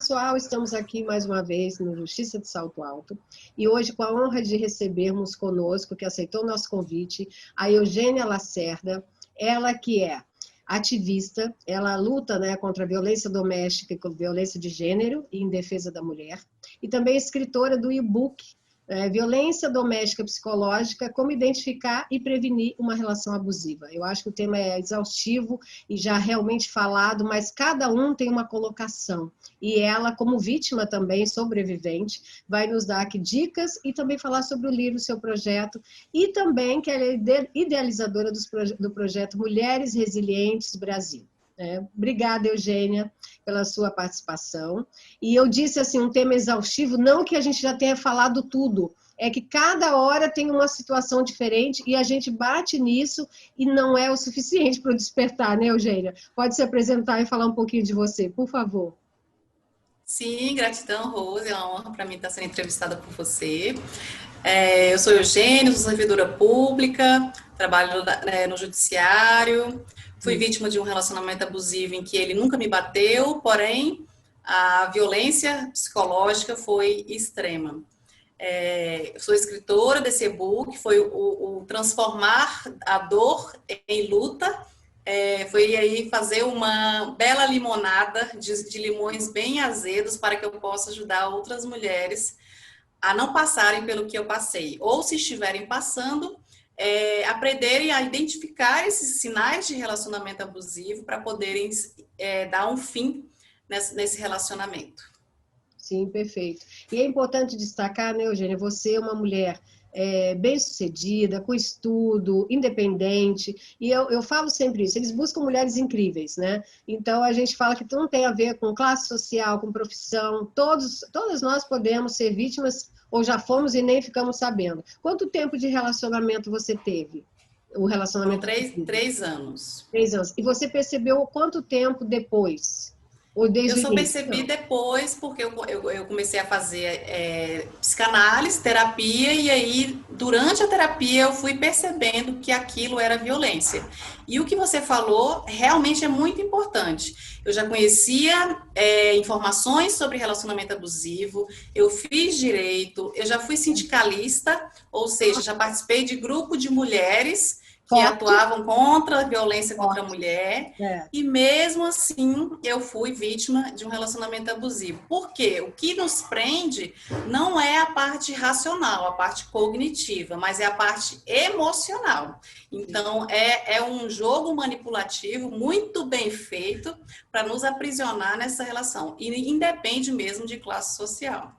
pessoal, estamos aqui mais uma vez no Justiça de Salto Alto e hoje com a honra de recebermos conosco, que aceitou o nosso convite, a Eugênia Lacerda, ela que é ativista, ela luta, né, contra a violência doméstica e contra a violência de gênero e em defesa da mulher, e também é escritora do e-book Violência Doméstica Psicológica, como identificar e prevenir uma relação abusiva. Eu acho que o tema é exaustivo e já realmente falado, mas cada um tem uma colocação. E ela, como vítima também, sobrevivente, vai nos dar aqui dicas e também falar sobre o livro, seu projeto, e também que ela é idealizadora do projeto Mulheres Resilientes Brasil. Obrigada, Eugênia, pela sua participação. E eu disse assim, um tema exaustivo, não que a gente já tenha falado tudo, é que cada hora tem uma situação diferente e a gente bate nisso e não é o suficiente para despertar, né, Eugênia? Pode se apresentar e falar um pouquinho de você, por favor. Sim, gratidão, Rose. É uma honra para mim estar sendo entrevistada por você. Eu sou Eugênia, sou servidora pública, trabalho no judiciário, fui vítima de um relacionamento abusivo em que ele nunca me bateu, porém a violência psicológica foi extrema. Eu sou escritora desse e-book, foi o transformar a dor em luta, foi aí fazer uma bela limonada de limões bem azedos para que eu possa ajudar outras mulheres a não passarem pelo que eu passei, ou se estiverem passando, aprenderem a identificar esses sinais de relacionamento abusivo para poderem dar um fim nesse relacionamento. Sim, perfeito. E é importante destacar, né, Eugênia, você é uma mulher bem-sucedida, com estudo, independente, e eu falo sempre isso, eles buscam mulheres incríveis, né? Então, a gente fala que não tem a ver com classe social, com profissão, todas nós podemos ser vítimas, ou já fomos e nem ficamos sabendo. Quanto tempo de relacionamento você teve? O relacionamento... Foram 3 anos. 3 anos. E você percebeu quanto tempo depois? Ou desde Eu só o início? percebi depois, porque eu comecei a fazer psicanálise, terapia, e aí, durante a terapia, eu fui percebendo que aquilo era violência. E o que você falou realmente é muito importante. Eu já conhecia informações sobre relacionamento abusivo, eu fiz direito, eu já fui sindicalista, ou seja, já participei de grupo de mulheres que atuavam contra a violência contra a mulher, e mesmo assim eu fui vítima de um relacionamento abusivo. Por quê? O que nos prende não é a parte racional, a parte cognitiva, mas é a parte emocional. Então, é um jogo manipulativo muito bem feito para nos aprisionar nessa relação, e independe mesmo de classe social.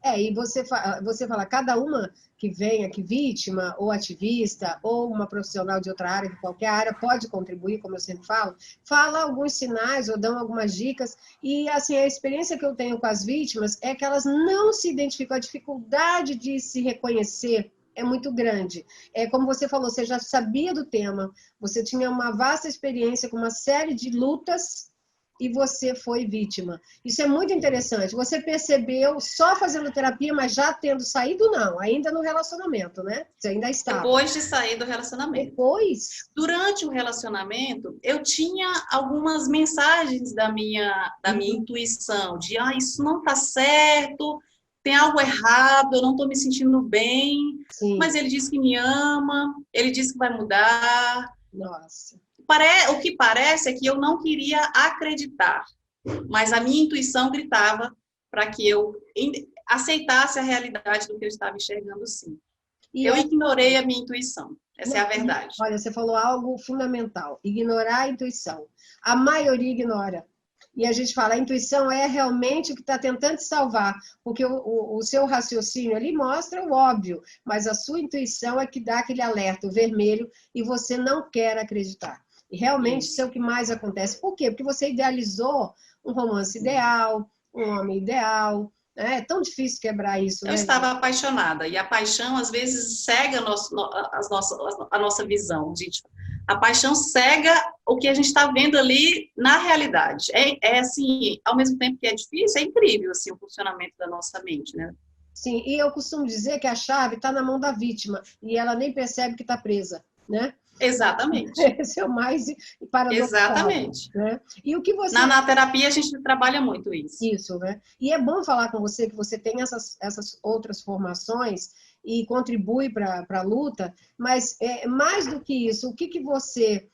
E você fala, cada uma que venha, que vítima, ou ativista, ou uma profissional de outra área, de qualquer área, pode contribuir, como eu sempre falo, fala alguns sinais ou dão algumas dicas, e assim, a experiência que eu tenho com as vítimas é que elas não se identificam, a dificuldade de se reconhecer é muito grande. Como você falou, você já sabia do tema, você tinha uma vasta experiência com uma série de lutas, e você foi vítima. Isso é muito interessante. Você percebeu só fazendo terapia, mas já tendo saído, não, ainda no relacionamento, né? Você ainda estava. Depois de sair do relacionamento. Depois? Durante o relacionamento, eu tinha algumas mensagens da minha intuição, de isso não está certo, tem algo errado, eu não estou me sentindo bem, mas ele disse que me ama, ele disse que vai mudar. Nossa. O que parece é que eu não queria acreditar, mas a minha intuição gritava para que eu aceitasse a realidade do que eu estava enxergando, sim. Eu ignorei a minha intuição, essa é a verdade. Olha, você falou algo fundamental, ignorar a intuição. A maioria ignora. E a gente fala, a intuição é realmente o que está tentando te salvar, porque o seu raciocínio ali mostra o óbvio, mas a sua intuição é que dá aquele alerta, o vermelho, e você não quer acreditar. E realmente isso é o que mais acontece. Por quê? Porque você idealizou um romance ideal, um homem ideal. É tão difícil quebrar isso. Eu estava apaixonada. E a paixão, às vezes, cega a nossa visão. A paixão cega o que a gente está vendo ali na realidade. Assim, ao mesmo tempo que é difícil, é incrível assim, o funcionamento da nossa mente, né? Sim, e eu costumo dizer que a chave está na mão da vítima. E ela nem percebe que está presa, né? Exatamente. Esse é o mais paradoxal, Exatamente. né? E o que você... Na terapia a gente trabalha muito isso. Isso, né? E é bom falar com você que você tem essas outras formações e contribui para a luta, mas mais do que isso, o que você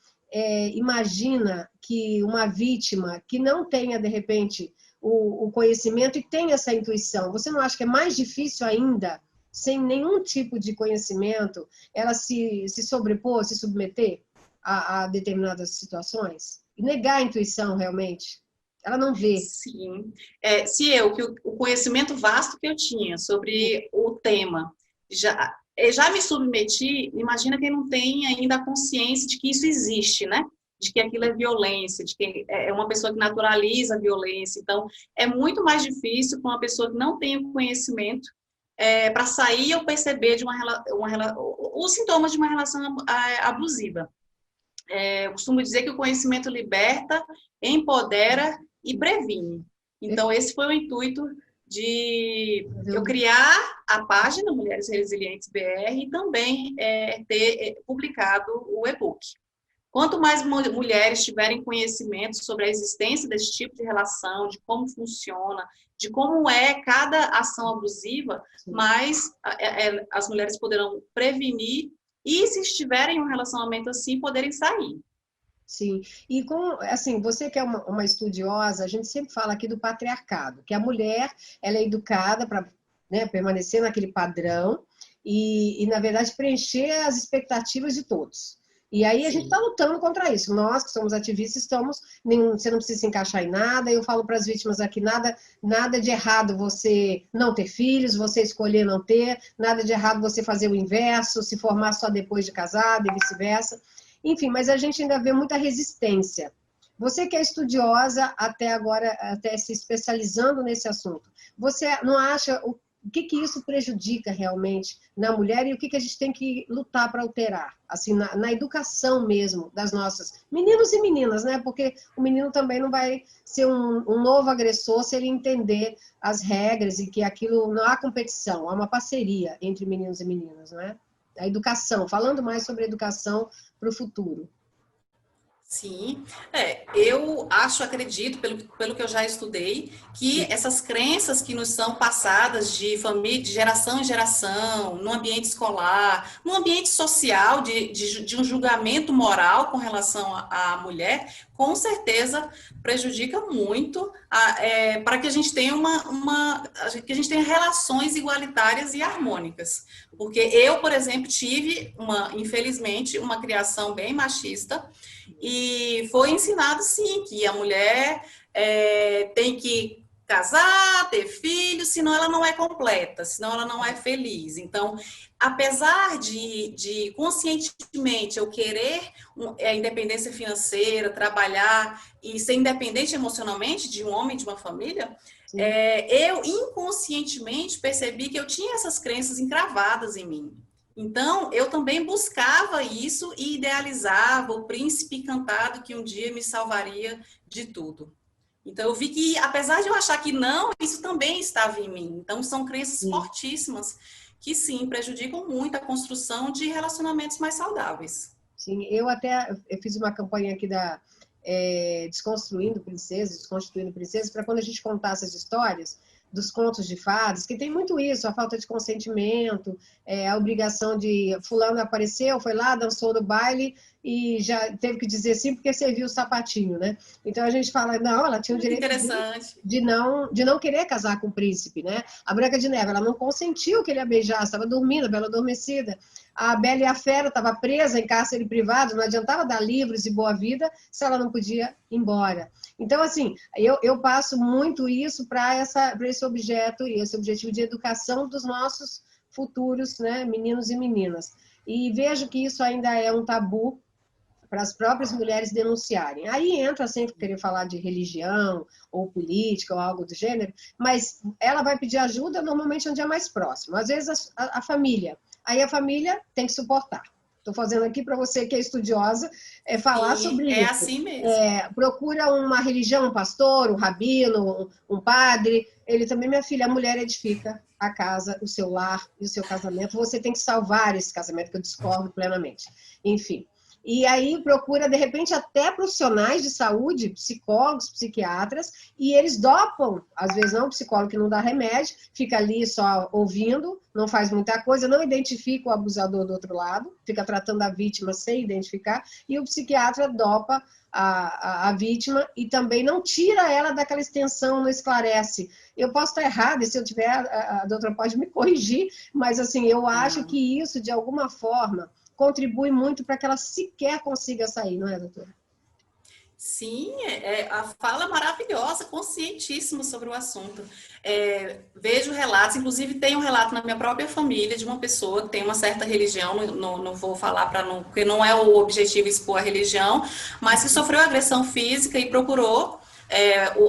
imagina que uma vítima que não tenha, de repente, o conhecimento e tenha essa intuição, você não acha que é mais difícil ainda, sem nenhum tipo de conhecimento, ela se sobrepor, se submeter a determinadas situações? E negar a intuição, realmente? Ela não vê. Sim. Que o conhecimento vasto que eu tinha sobre o tema, já me submeti, imagina quem não tem ainda a consciência de que isso existe, né? De que aquilo é violência, de que é uma pessoa que naturaliza a violência. Então, é muito mais difícil para uma pessoa que não tem o conhecimento para sair ou perceber de os sintomas de uma relação abusiva. Eu costumo dizer que o conhecimento liberta, empodera e previne. Então, esse foi o intuito de eu criar a página Mulheres Resilientes BR e também ter publicado o e-book. Quanto mais mulheres tiverem conhecimento sobre a existência desse tipo de relação, de como funciona, de como é cada ação abusiva, mais as mulheres poderão prevenir e, se estiverem em um relacionamento assim, poderem sair. Sim, e assim, você que é uma estudiosa, a gente sempre fala aqui do patriarcado, que a mulher, ela é educada para, né, permanecer naquele padrão e, na verdade, preencher as expectativas de todos. E aí a gente está lutando contra isso. Nós, que somos ativistas, você não precisa se encaixar em nada. Eu falo para as vítimas aqui, nada de errado você não ter filhos, você escolher não ter, nada de errado você fazer o inverso, se formar só depois de casado e vice-versa. Enfim, mas a gente ainda vê muita resistência. Você que é estudiosa até agora, até se especializando nesse assunto, você não acha o que isso prejudica realmente na mulher e o que a gente tem que lutar para alterar? Assim, na educação mesmo das nossas meninos e meninas, né? Porque o menino também não vai ser um novo agressor se ele entender as regras e que aquilo não há competição, há uma parceria entre meninos e meninas, não é? A educação, falando mais sobre educação para o futuro. Sim, eu acredito, pelo que eu já estudei, que essas crenças que nos são passadas de família, de geração em geração, no ambiente escolar, no ambiente social, de um julgamento moral com relação à mulher, com certeza prejudica muito para que a gente tenha que a gente tenha relações igualitárias e harmônicas. Porque eu, por exemplo, tive, infelizmente, uma criação bem machista. E foi ensinado, sim, que a mulher tem que casar, ter filhos, senão ela não é completa, senão ela não é feliz. Então, apesar de conscientemente eu querer a independência financeira, trabalhar e ser independente emocionalmente de um homem, de uma família, eu inconscientemente percebi que eu tinha essas crenças encravadas em mim. Então, eu também buscava isso e idealizava o príncipe encantado que um dia me salvaria de tudo. Então, eu vi que, apesar de eu achar que não, isso também estava em mim. Então, são crenças fortíssimas que, sim, prejudicam muito a construção de relacionamentos mais saudáveis. Sim, eu fiz uma campanha aqui da Desconstruindo Princesas, para quando a gente contasse as histórias dos contos de fadas, que tem muito isso, a falta de consentimento, a obrigação de fulano apareceu, foi lá, dançou no baile e já teve que dizer sim porque serviu o sapatinho, né? Então a gente fala, não, ela tinha o direito de não querer casar com o príncipe, né? A Branca de Neve, ela não consentiu que ele a beijasse, estava dormindo, a Bela Adormecida. A Bela e a Fera estava presa em cárcere privado, não adiantava dar livros e boa vida se ela não podia ir embora. Então, assim, eu passo muito isso para esse objeto e esse objetivo de educação dos nossos futuros, né, meninos e meninas. E vejo que isso ainda é um tabu para as próprias mulheres denunciarem. Aí entra, sem querer falar de religião ou política ou algo do gênero, mas ela vai pedir ajuda normalmente onde é mais próximo. Às vezes a família. Aí a família tem que suportar. Estou fazendo aqui para você que é estudiosa falar sobre isso. É assim mesmo. Procura uma religião, um pastor, um rabino, um padre. Ele também, minha filha, a mulher edifica a casa, o seu lar e o seu casamento. Você tem que salvar esse casamento, que eu discordo plenamente. Enfim. E aí procura, de repente, até profissionais de saúde, psicólogos, psiquiatras, e eles dopam, às vezes não, o psicólogo que não dá remédio, fica ali só ouvindo, não faz muita coisa, não identifica o abusador do outro lado, fica tratando a vítima sem identificar, e o psiquiatra dopa a vítima e também não tira ela daquela extensão, não esclarece. Eu posso estar errada, e se eu tiver, a doutora pode me corrigir, mas assim, eu acho Não. que isso, de alguma forma, contribui muito para que ela sequer consiga sair, não é, doutora? Sim, a fala é maravilhosa, conscientíssima sobre o assunto. Vejo relatos, inclusive tem um relato na minha própria família de uma pessoa que tem uma certa religião, não vou falar para não, porque não é o objetivo expor a religião, mas que sofreu agressão física e procurou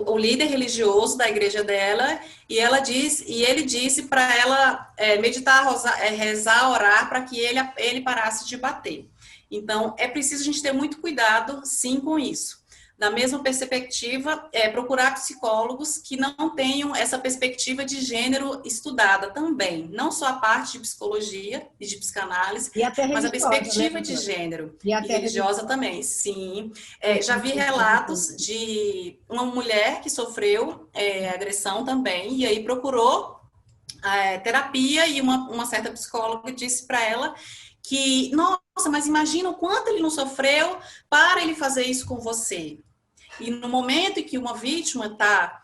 o líder religioso da igreja dela, e ele disse para ela meditar, rezar, orar, para que ele parasse de bater. Então, é preciso a gente ter muito cuidado, sim, com isso. Na mesma perspectiva, procurar psicólogos que não tenham essa perspectiva de gênero estudada também. Não só a parte de psicologia e de psicanálise, E até mas a religiosa, né, perspectiva de doutora? gênero. E E até religiosa religiosa. também, sim. Já vi relatos de uma mulher que sofreu agressão também, e aí procurou terapia, e uma certa psicóloga disse para ela que, nossa, mas imagina o quanto ele não sofreu para ele fazer isso com você. E no momento em que uma vítima está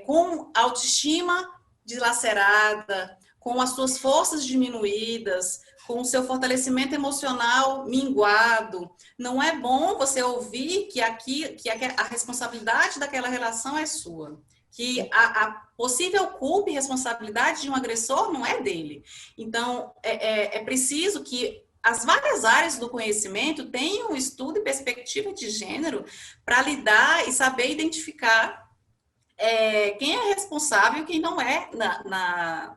com autoestima dilacerada, com as suas forças diminuídas, com o seu fortalecimento emocional minguado, não é bom você ouvir que a responsabilidade daquela relação é sua. Que a possível culpa e responsabilidade de um agressor não é dele. Então, é preciso que as várias áreas do conhecimento tenham um estudo e perspectiva de gênero para lidar e saber identificar quem é responsável e quem não é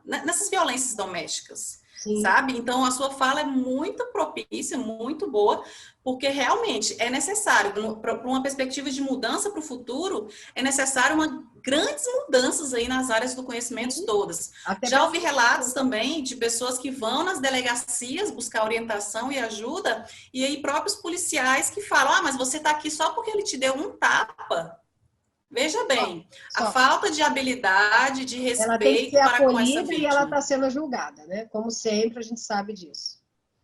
nessas violências domésticas, Sim. sabe? Então, a sua fala é muito propícia, muito boa, porque realmente é necessário, para uma perspectiva de mudança para o futuro, é necessário grandes mudanças aí nas áreas do conhecimento todas. Até Já pra... ouvi relatos também de pessoas que vão nas delegacias buscar orientação e ajuda, e aí próprios policiais que falam, mas você está aqui só porque ele te deu um tapa. Veja bem, a Só. falta de habilidade, de Ela tem que ser respeito para com essa acolhida e ela vítima. está sendo julgada, né? Como sempre, a gente sabe disso.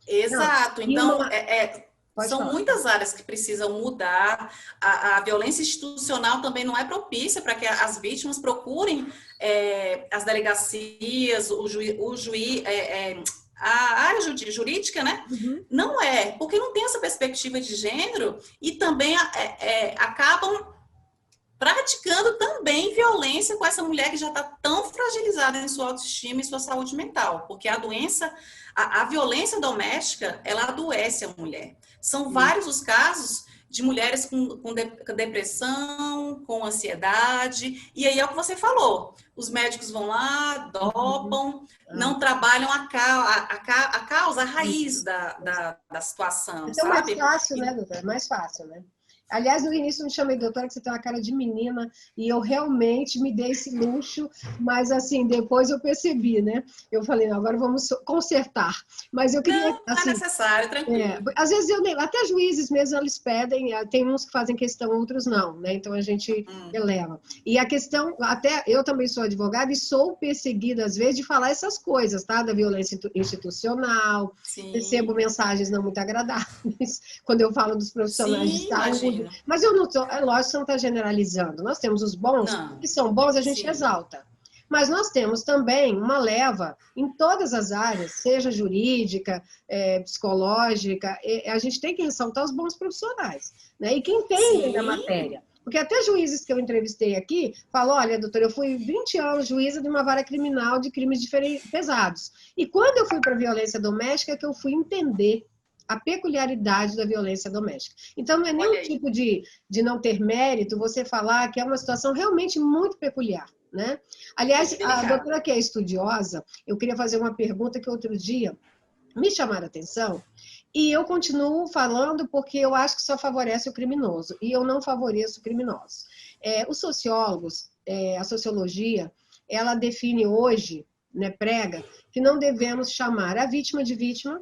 Não. Exato. E Então, uma... Pode são falar. muitas áreas que precisam mudar. A violência institucional também não é propícia para que as vítimas procurem as delegacias, o juiz, a área jurídica, né? Uhum. Não é, porque não tem essa perspectiva de gênero e também acabam praticando também violência com essa mulher que já está tão fragilizada em sua autoestima e sua saúde mental, porque a doença, a violência doméstica, ela adoece a mulher. São vários os casos de mulheres com depressão, com ansiedade, e aí é o que você falou, os médicos vão lá, dopam, não trabalham a causa, a raiz da situação, Então, mais sabe? fácil, né, doutora? Mais fácil, né? Aliás, no início eu me chamei doutora, que você tem uma cara de menina, e eu realmente me dei esse luxo, mas assim, depois eu percebi, né? Eu falei, não, agora vamos consertar. Mas eu queria, Não, não é assim, necessário, tranquilo. às vezes até juízes mesmo eles pedem, tem uns que fazem questão, outros não, né? Então a gente eleva. E a questão, até eu também sou advogada e sou perseguida às vezes de falar essas coisas, tá? Da violência institucional, recebo Sim, mensagens não muito agradáveis quando eu falo dos profissionais de sim, saúde. imagino. Mas eu não tô, é lógico que você não está generalizando. Nós temos os bons, que Não, são bons, a gente sim, exalta. Mas nós temos também uma leva em todas as áreas, seja jurídica, psicológica, a gente tem que ressaltar os bons profissionais, né? E quem entende da sim, matéria. Porque até juízes que eu entrevistei aqui falam, olha, doutora, eu fui 20 anos juíza de uma vara criminal de crimes pesados. E quando eu fui para a violência doméstica, é que eu fui entender a peculiaridade da violência doméstica. Então, não é olha nenhum aí, tipo de não ter mérito você falar que é uma situação realmente muito peculiar, né? Aliás, bem a delicado. doutora que é estudiosa, eu queria fazer uma pergunta que outro dia me chamaram a atenção, e eu continuo falando porque eu acho que só favorece o criminoso, e eu não favoreço o criminoso. Os sociólogos, a sociologia, ela define hoje, né, prega, que não devemos chamar a vítima de vítima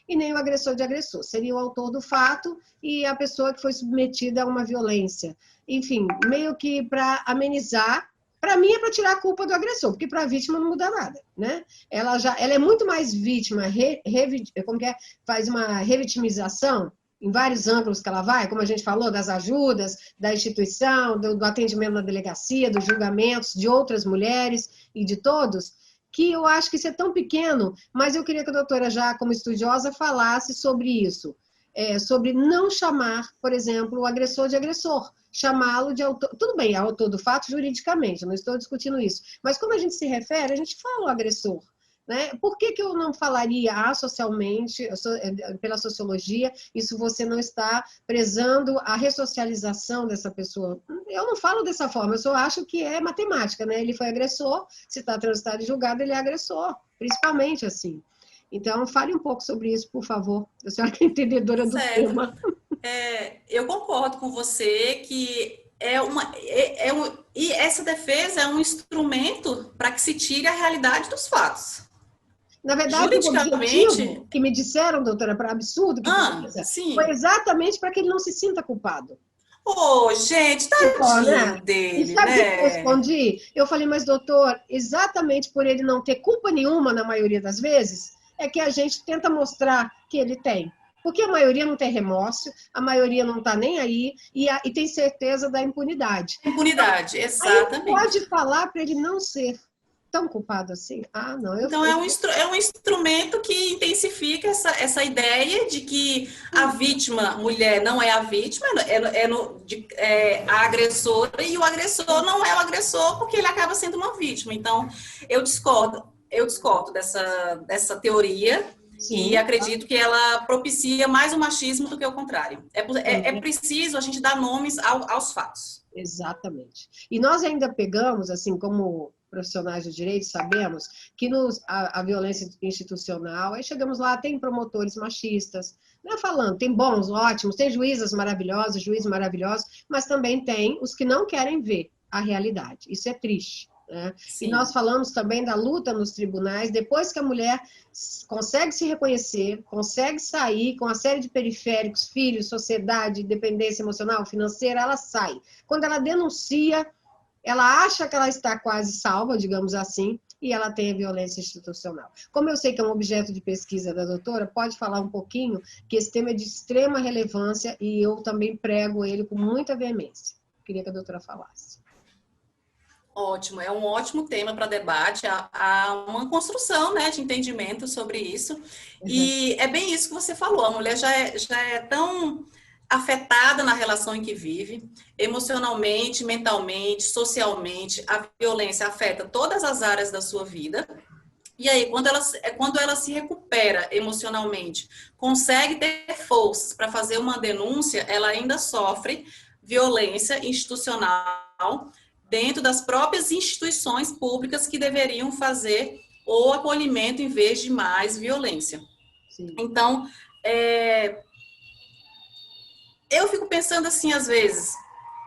e nem o agressor de agressor. Seria o autor do fato e a pessoa que foi submetida a uma violência. Enfim, meio que para amenizar. Para mim é para tirar a culpa do agressor, porque para a vítima não muda nada, né? Ela é muito mais vítima, como que é? Faz uma revitimização em vários ângulos que ela vai, como a gente falou, das ajudas, da instituição, do atendimento na delegacia, dos julgamentos de outras mulheres e de todos, que eu acho que isso é tão pequeno, mas eu queria que a doutora, já como estudiosa, falasse sobre isso, sobre não chamar, por exemplo, o agressor de agressor, chamá-lo de autor. Tudo bem, é autor do fato juridicamente, eu não estou discutindo isso, mas como a gente se refere, a gente fala o agressor. Né? Por que eu não falaria socialmente, pela sociologia, isso você não está prezando a ressocialização dessa pessoa? Eu não falo dessa forma, eu só acho que é matemática, né? Ele foi agressor, se está transitado e julgado, ele é agressor, principalmente assim. Então, fale um pouco sobre isso, por favor. A senhora que é entendedora do tema. Eu concordo com você que e essa defesa é um instrumento para que se tire a realidade dos fatos. Na verdade, o objetivo que me disseram, doutora, para absurdo, foi exatamente para que ele não se sinta culpado. Gente, tadinho dele, e sabe o que eu respondi? Eu falei, mas doutor, exatamente por ele não ter culpa nenhuma na maioria das vezes, é que a gente tenta mostrar que ele tem. Porque a maioria não tem remorso, a maioria não está nem aí e tem certeza da impunidade. Impunidade, exatamente. Aí pode falar para ele não ser tão culpado assim? Ah, não. Então, é um instrumento que intensifica essa ideia de que a vítima, mulher, não é a vítima, é a agressora, e o agressor não é o agressor porque ele acaba sendo uma vítima. Então, eu discordo dessa teoria. Sim, e acredito que ela propicia mais o machismo do que o contrário. É preciso a gente dar nomes aos fatos. Exatamente. E nós ainda pegamos, assim, como profissionais do direito, sabemos que a violência institucional, aí chegamos lá, tem promotores machistas, não é falando, tem bons, ótimos, tem juízes maravilhosos, juízes maravilhosos, mas também tem os que não querem ver a realidade. Isso é triste. Né? E nós falamos também da luta nos tribunais, depois que a mulher consegue se reconhecer, consegue sair com uma série de periféricos, filhos, sociedade, dependência emocional, financeira, ela sai. Quando ela denuncia, ela acha que ela está quase salva, digamos assim, e ela tem a violência institucional. Como eu sei que é um objeto de pesquisa da doutora, pode falar um pouquinho, que esse tema é de extrema relevância e eu também prego ele com muita veemência. Queria que a doutora falasse. Ótimo, é um ótimo tema para debate, há uma construção, né, de entendimento sobre isso, e é bem isso que você falou, a mulher já é tão afetada na relação em que vive, emocionalmente, mentalmente, socialmente, a violência afeta todas as áreas da sua vida, e aí, quando ela se recupera emocionalmente, consegue ter forças para fazer uma denúncia, ela ainda sofre violência institucional, dentro das próprias instituições públicas que deveriam fazer o acolhimento em vez de mais violência. Sim. Então, eu fico pensando assim, às vezes,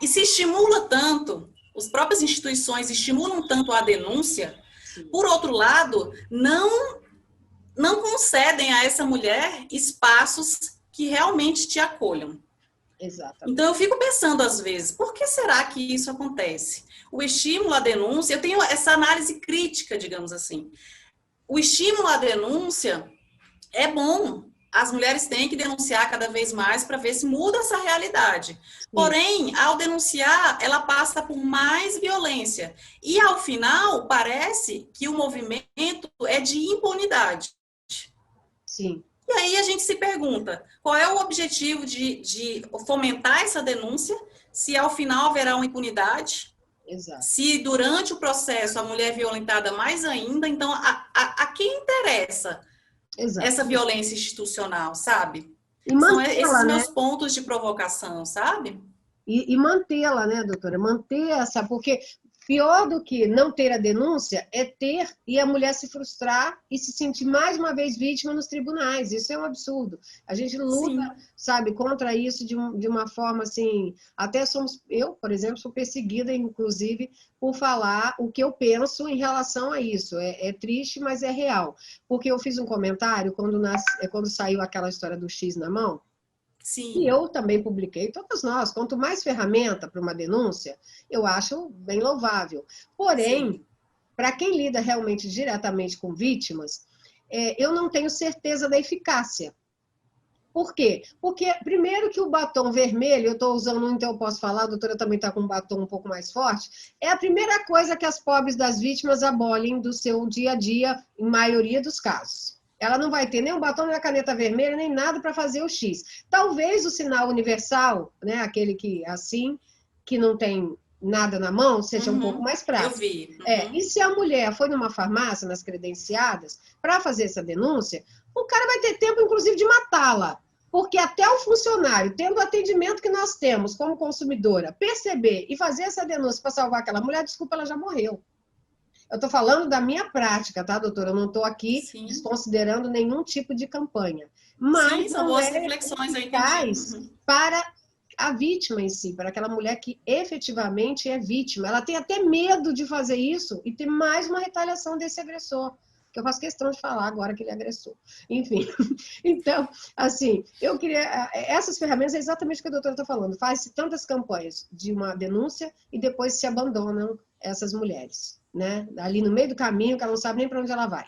e se estimula tanto, as próprias instituições estimulam tanto a denúncia, sim, por outro lado, não concedem a essa mulher espaços que realmente te acolham. Exatamente. Então, eu fico pensando, às vezes, por que será que isso acontece? O estímulo à denúncia, eu tenho essa análise crítica, digamos assim. O estímulo à denúncia é bom. As mulheres têm que denunciar cada vez mais para ver se muda essa realidade. Sim. Porém, ao denunciar, ela passa por mais violência. E, ao final, parece que o movimento é de impunidade. Sim. E aí a gente se pergunta, qual é o objetivo de fomentar essa denúncia, se ao final haverá uma impunidade, exato, se durante o processo a mulher é violentada mais ainda, então a quem interessa, exato, essa violência institucional, sabe? São esses meus pontos de provocação, sabe? E mantê-la, né, doutora? Manter essa, porque Pior do que não ter a denúncia é ter e a mulher se frustrar e se sentir mais uma vez vítima nos tribunais. Isso é um absurdo. A gente luta, Sim. sabe, contra isso de uma forma assim. Até somos, eu, por exemplo, sou perseguida, inclusive, por falar o que eu penso em relação a isso. É triste, mas é real. Porque eu fiz um comentário quando saiu aquela história do X na mão. E Sim. eu também publiquei, todas nós, quanto mais ferramenta para uma denúncia, eu acho bem louvável. Porém, Sim. para quem lida realmente diretamente com vítimas, eu não tenho certeza da eficácia. Por quê? Porque, primeiro, que o batom vermelho, eu estou usando um, então eu posso falar, a doutora também está com um batom um pouco mais forte, é a primeira coisa que as pobres das vítimas abolem do seu dia a dia, em maioria dos casos. Ela não vai ter nem o batom, nem a caneta vermelha, nem nada para fazer o X. Talvez o sinal universal, né, aquele que assim, que não tem nada na mão, seja um pouco Uhum. mais Eu prático. vi. E Uhum. se a mulher foi numa farmácia, nas credenciadas, para fazer essa denúncia, o cara vai ter tempo, inclusive, de matá-la. Porque até o funcionário, tendo o atendimento que nós temos como consumidora, perceber e fazer essa denúncia para salvar aquela mulher, desculpa, ela já morreu. Eu estou falando da minha prática, tá, doutora? Eu não estou aqui Sim. desconsiderando nenhum tipo de campanha. Sim, Mas são não boas é reflexões, eu entendi. eficaz Uhum. para a vítima em si, para aquela mulher que efetivamente é vítima. Ela tem até medo de fazer isso e ter mais uma retaliação desse agressor. Que eu faço questão de falar agora que ele é agressor. Enfim, então, assim, eu queria. Essas ferramentas é exatamente o que a doutora está falando. Faz-se tantas campanhas de uma denúncia e depois se abandonam essas mulheres, né? Ali no meio do caminho, que ela não sabe nem para onde ela vai.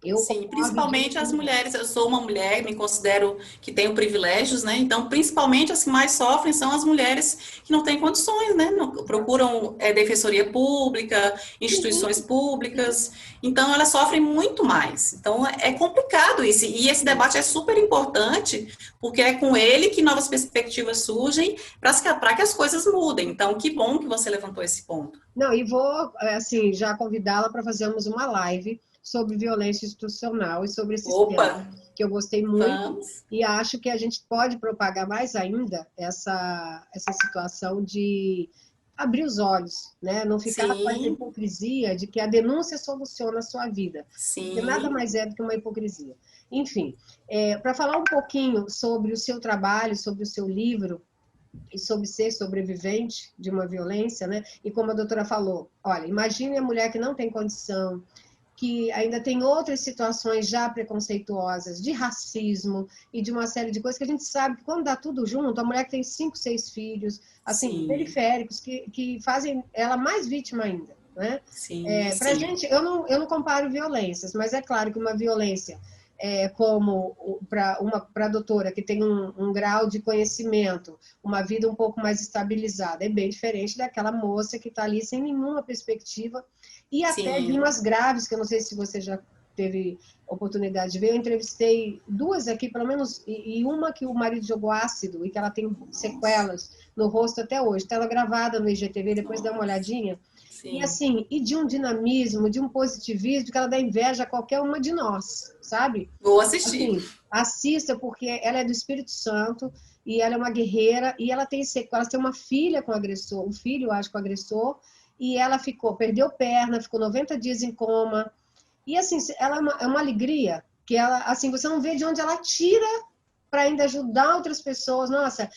Eu Sim, concordo e digo principalmente que as não é. mulheres. Eu sou uma mulher, me considero que tenho privilégios, né? Então, principalmente as que mais sofrem são as mulheres que não têm condições, né? Procuram defensoria pública, instituições Sim, públicas. Então, elas sofrem muito mais. Então, é complicado isso. E esse sim. debate é super importante, porque é com ele que novas perspectivas surgem para que as coisas mudem. Então, que bom que você levantou esse ponto. Não, e vou, assim, já convidá-la para fazermos uma live sobre violência institucional e sobre esses Opa, temas, que eu gostei muito vamos. e acho que a gente pode propagar mais ainda essa situação de abrir os olhos, né? Não ficar com essa Sim, hipocrisia de que a denúncia soluciona a sua vida, porque nada sim. mais é do que uma hipocrisia. Enfim, para falar um pouquinho sobre o seu trabalho, sobre o seu livro, e sobre ser sobrevivente de uma violência, né? E como a doutora falou, olha, imagine a mulher que não tem condição, que ainda tem outras situações já preconceituosas, de racismo e de uma série de coisas que a gente sabe que quando dá tudo junto, a mulher que tem 5, 6 filhos, assim, Sim, periféricos, que fazem ela mais vítima ainda, né? sim, Pra sim, gente, eu não comparo violências, mas é claro que uma violência como para a doutora que tem um grau de conhecimento, uma vida um pouco mais estabilizada, é bem diferente daquela moça que está ali sem nenhuma perspectiva e até de sim. umas graves, que eu não sei se você já teve oportunidade de ver, eu entrevistei duas aqui, pelo menos, e uma que o marido jogou ácido e que ela tem Nossa, sequelas no rosto até hoje. Está ela gravada no IGTV, depois dá uma nossa. olhadinha. E Sim. assim, e de um dinamismo, de um positivismo, que ela dá inveja a qualquer uma de nós, sabe? Vou assistir. Assim, assista, porque ela é do Espírito Santo e ela é uma guerreira e ela tem sequelas, tem uma filha com agressor, um filho, eu acho, com agressor, e ela perdeu perna, ficou 90 dias em coma. E assim, ela é uma alegria, que ela, assim, você não vê de onde ela tira para ainda ajudar outras pessoas. Nossa,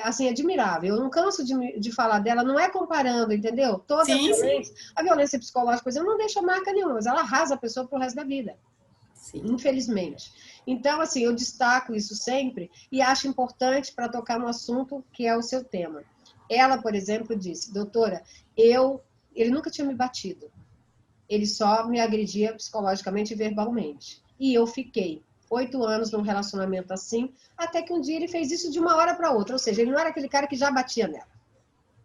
assim, admirável. Eu não canso de falar dela, não é comparando, entendeu? Toda Sim, sim, a violência psicológica, por exemplo, não deixa marca nenhuma, mas ela arrasa a pessoa pro resto da vida, sim. infelizmente. Então, assim, eu destaco isso sempre e acho importante para tocar no assunto que é o seu tema. Ela, por exemplo, disse, doutora, ele nunca tinha me batido, ele só me agredia psicologicamente e verbalmente. E eu fiquei 8 anos num relacionamento assim, até que um dia ele fez isso de uma hora para outra. Ou seja, ele não era aquele cara que já batia nela.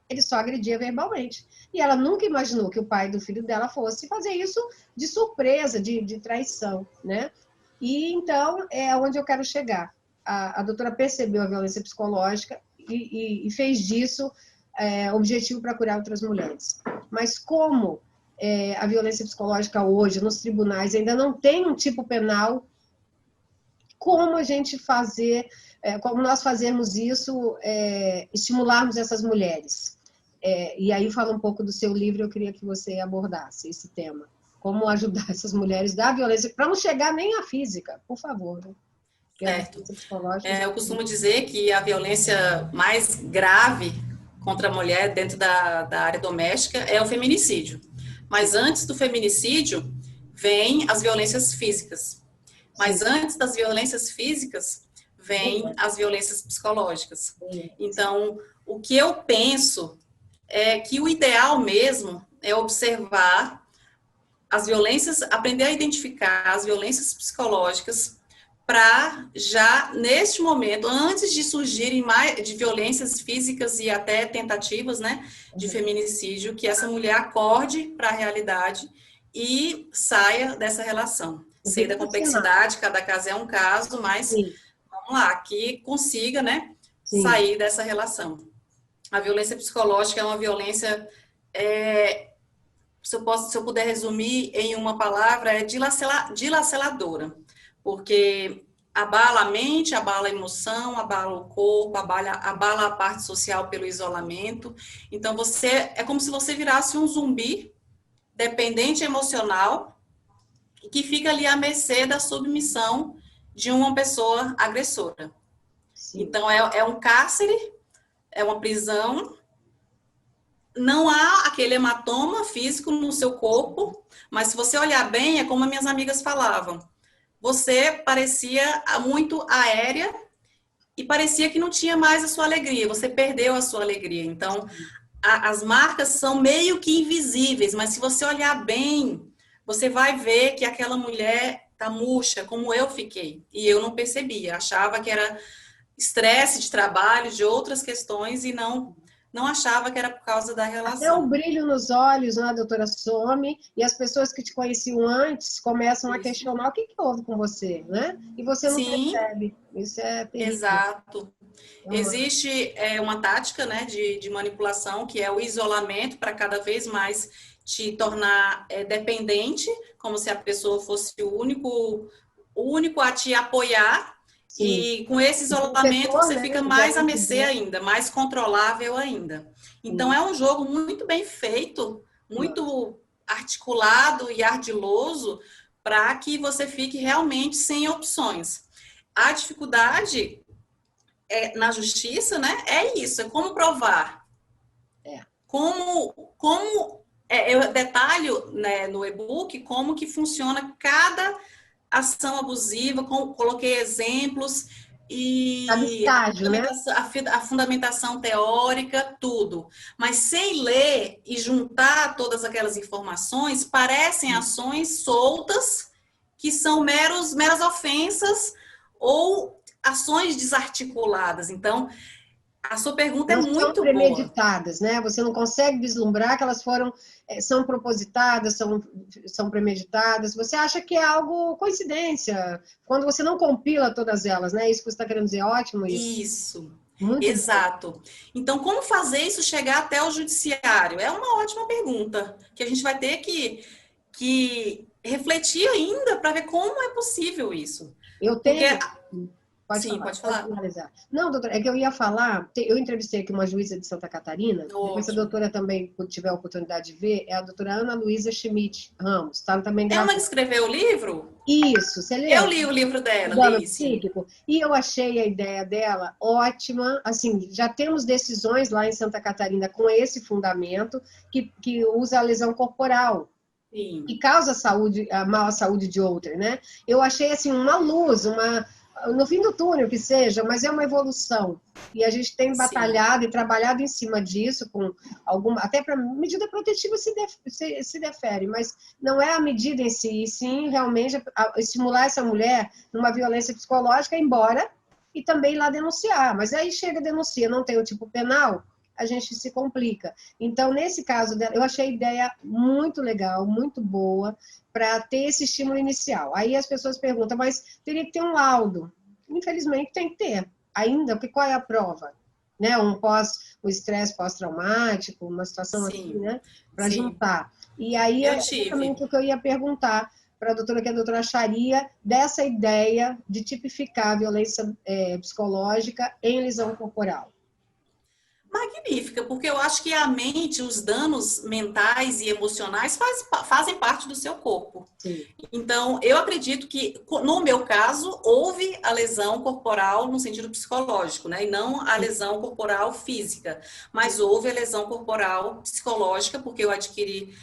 Ele só agredia verbalmente. E ela nunca imaginou que o pai do filho dela fosse fazer isso de surpresa, de traição, né? E então é onde eu quero chegar. A doutora percebeu a violência psicológica e fez disso objetivo para curar outras mulheres. Mas como a violência psicológica hoje nos tribunais ainda não tem um tipo penal, como a gente fazer, como nós fazermos isso, estimularmos essas mulheres? E aí fala um pouco do seu livro, eu queria que você abordasse esse tema. Como ajudar essas mulheres da violência, para não chegar nem à física, por favor. Né? Porque a Certo. violência psicológica... Eu costumo dizer que a violência mais grave contra a mulher dentro da área doméstica é o feminicídio. Mas antes do feminicídio, vem as violências físicas. Mas antes das violências físicas, vem as violências psicológicas. Então, o que eu penso é que o ideal mesmo é observar as violências, aprender a identificar as violências psicológicas para já, neste momento, antes de surgirem mais de violências físicas e até tentativas, né, de feminicídio, que essa mulher acorde para a realidade e saia dessa relação. Sei da complexidade, cada caso é um caso, mas vamos lá, que consiga, né, sair dessa relação. A violência psicológica é uma violência, se eu puder resumir em uma palavra, é dilaceladora, porque abala a mente, abala a emoção, abala o corpo, abala a parte social pelo isolamento. Então, é como se você virasse um zumbi dependente emocional que fica ali à mercê da submissão de uma pessoa agressora. Sim. Então, é um cárcere, é uma prisão, não há aquele hematoma físico no seu corpo, mas se você olhar bem, é como as minhas amigas falavam, você parecia muito aérea e parecia que não tinha mais a sua alegria, você perdeu a sua alegria. Então, as marcas são meio que invisíveis, mas se você olhar bem, você vai ver que aquela mulher tá murcha, como eu fiquei. E eu não percebia, achava que era estresse de trabalho, de outras questões, e não achava que era por causa da relação. Até o brilho nos olhos, né, doutora, some, e as pessoas que te conheciam antes começam a questionar o que houve com você, né? E você não percebe. Isso é terrível. Exato. Existe uma tática, né, de manipulação, que é o isolamento, para cada vez mais te tornar dependente, como se a pessoa fosse o único a te apoiar. Sim. E com esse isolamento você fica mais à mercê ainda, mais controlável ainda. Então é um jogo muito bem feito, muito articulado e ardiloso para que você fique realmente sem opções. A dificuldade na justiça, né, é isso, é como provar. Eu detalho, né, no e-book como que funciona cada ação abusiva, coloquei exemplos e estágio, a fundamentação teórica, tudo. Mas sem ler e juntar todas aquelas informações, parecem ações soltas que são meras ofensas ou ações desarticuladas. Então, a sua pergunta não é muito são premeditadas, boa. Né? Você não consegue vislumbrar que elas são propositadas, são premeditadas. Você acha que é algo coincidência, quando você não compila todas elas, né? Isso que você está querendo dizer, ótimo isso. Isso, muito exato. Bom. Então, como fazer isso chegar até o judiciário? É uma ótima pergunta, que a gente vai ter que refletir ainda para ver como é possível isso. Eu tenho... Pode falar. Finalizar. Não, doutora, é que eu ia falar, eu entrevistei aqui uma juíza de Santa Catarina, depois se a doutora também tiver a oportunidade de ver, é a doutora Ana Luísa Schmidt Ramos, tá também gravando. É uma que escreveu o livro? Isso, você leu? Eu li o livro dela, psíquico, e eu achei a ideia dela ótima, assim, já temos decisões lá em Santa Catarina com esse fundamento, que usa a lesão corporal, Sim. que causa a má saúde de outra, né? Eu achei, assim, uma luz, no fim do túnel que seja, mas é uma evolução. E a gente tem batalhado e trabalhado em cima disso, com até para medida protetiva se defere, mas não é a medida em si, e sim realmente estimular essa mulher numa violência psicológica, embora, e também lá denunciar. Mas aí chega, denuncia, não tem o tipo penal, a gente se complica. Então, nesse caso dela, eu achei a ideia muito legal, muito boa, para ter esse estímulo inicial. Aí as pessoas perguntam, mas teria que ter um laudo. Infelizmente, tem que ter. Ainda, porque qual é a prova? Né? Um estresse pós-traumático, uma situação assim, né? Para juntar. E aí, é exatamente o que eu ia perguntar para a doutora, que a doutora acharia dessa ideia de tipificar a violência psicológica em lesão corporal. Magnífica, porque eu acho que a mente, os danos mentais e emocionais fazem parte do seu corpo. Sim. Então, eu acredito que, no meu caso, houve a lesão corporal no sentido psicológico, né? E não a lesão corporal física. Mas houve a lesão corporal psicológica, porque eu adquiri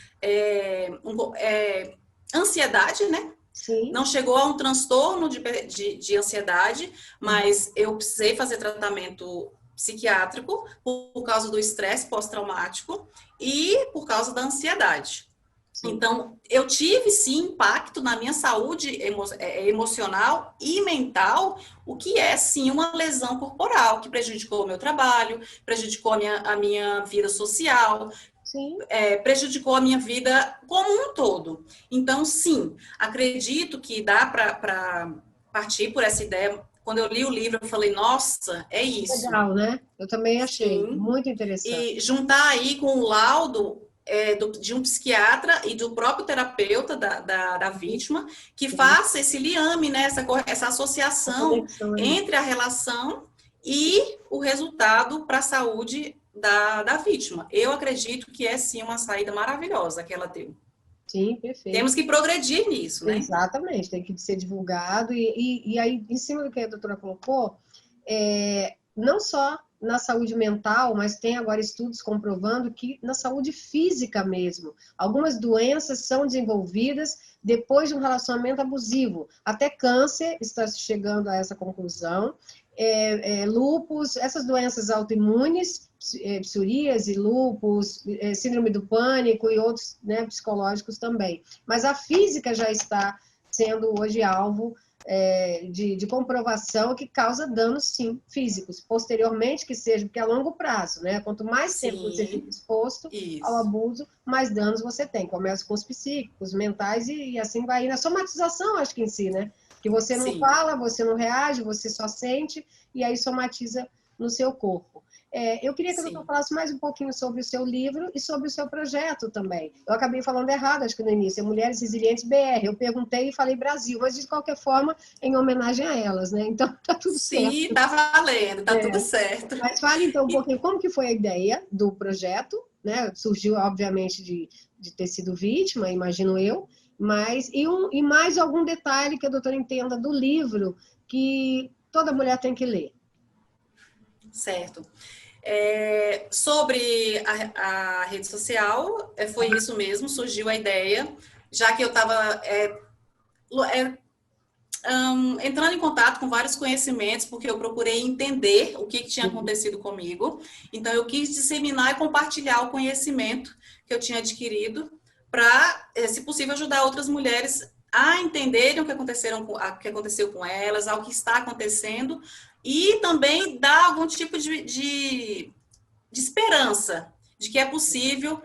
ansiedade, né? Sim. Não chegou a um transtorno de ansiedade, mas eu precisei fazer tratamento psiquiátrico por causa do estresse pós-traumático e por causa da ansiedade. Sim. Então, eu tive, sim, impacto na minha saúde emocional e mental, o que é, sim, uma lesão corporal, que prejudicou o meu trabalho, prejudicou a minha vida social, prejudicou a minha vida como um todo. Então, sim, acredito que dá para partir por essa ideia. Quando eu li o livro, eu falei, nossa, é isso. Legal, né? Eu também achei Sim. muito interessante. E juntar aí com o laudo de um psiquiatra e do próprio terapeuta da vítima, que faça esse liame, né? Essa associação entre a relação e o resultado para a saúde da vítima. Eu acredito que é, sim, uma saída maravilhosa que ela deu. Sim, perfeito. Temos que progredir nisso, né? Exatamente, tem que ser divulgado. E aí, em cima do que a doutora colocou, não só na saúde mental, mas tem agora estudos comprovando que na saúde física mesmo, algumas doenças são desenvolvidas depois de um relacionamento abusivo. Até câncer está chegando a essa conclusão. Lúpus, essas doenças autoimunes, psoríase, lúpus, síndrome do pânico e outros, né, psicológicos também. Mas a física já está sendo hoje alvo de comprovação que causa danos, sim, físicos. Posteriormente, que seja, porque é a longo prazo, né? Quanto mais tempo você fica exposto ao abuso, mais danos você tem. Começa com os psíquicos, mentais e assim vai. E na somatização, acho que em si, né? Que você não fala, você não reage, você só sente, e aí somatiza no seu corpo. Eu queria que a doutora falasse mais um pouquinho sobre o seu livro e sobre o seu projeto também. Eu acabei falando errado, acho que no início, é Mulheres Resilientes BR. Eu perguntei e falei Brasil, mas de qualquer forma, em homenagem a elas, né? Então, tá tudo certo. Sim, tá valendo, tá tudo certo. Mas fale então um pouquinho como que foi a ideia do projeto, né? Surgiu, obviamente, de ter sido vítima, imagino eu, mas e mais algum detalhe que a doutora entenda do livro que toda mulher tem que ler. Certo. Sobre a rede social, foi isso mesmo, surgiu a ideia, já que eu estava entrando em contato com vários conhecimentos, porque eu procurei entender o que tinha acontecido comigo, então eu quis disseminar e compartilhar o conhecimento que eu tinha adquirido para, se possível, ajudar outras mulheres a entenderem o que aconteceu com elas, ao que está acontecendo, e também dar algum tipo de esperança de que é possível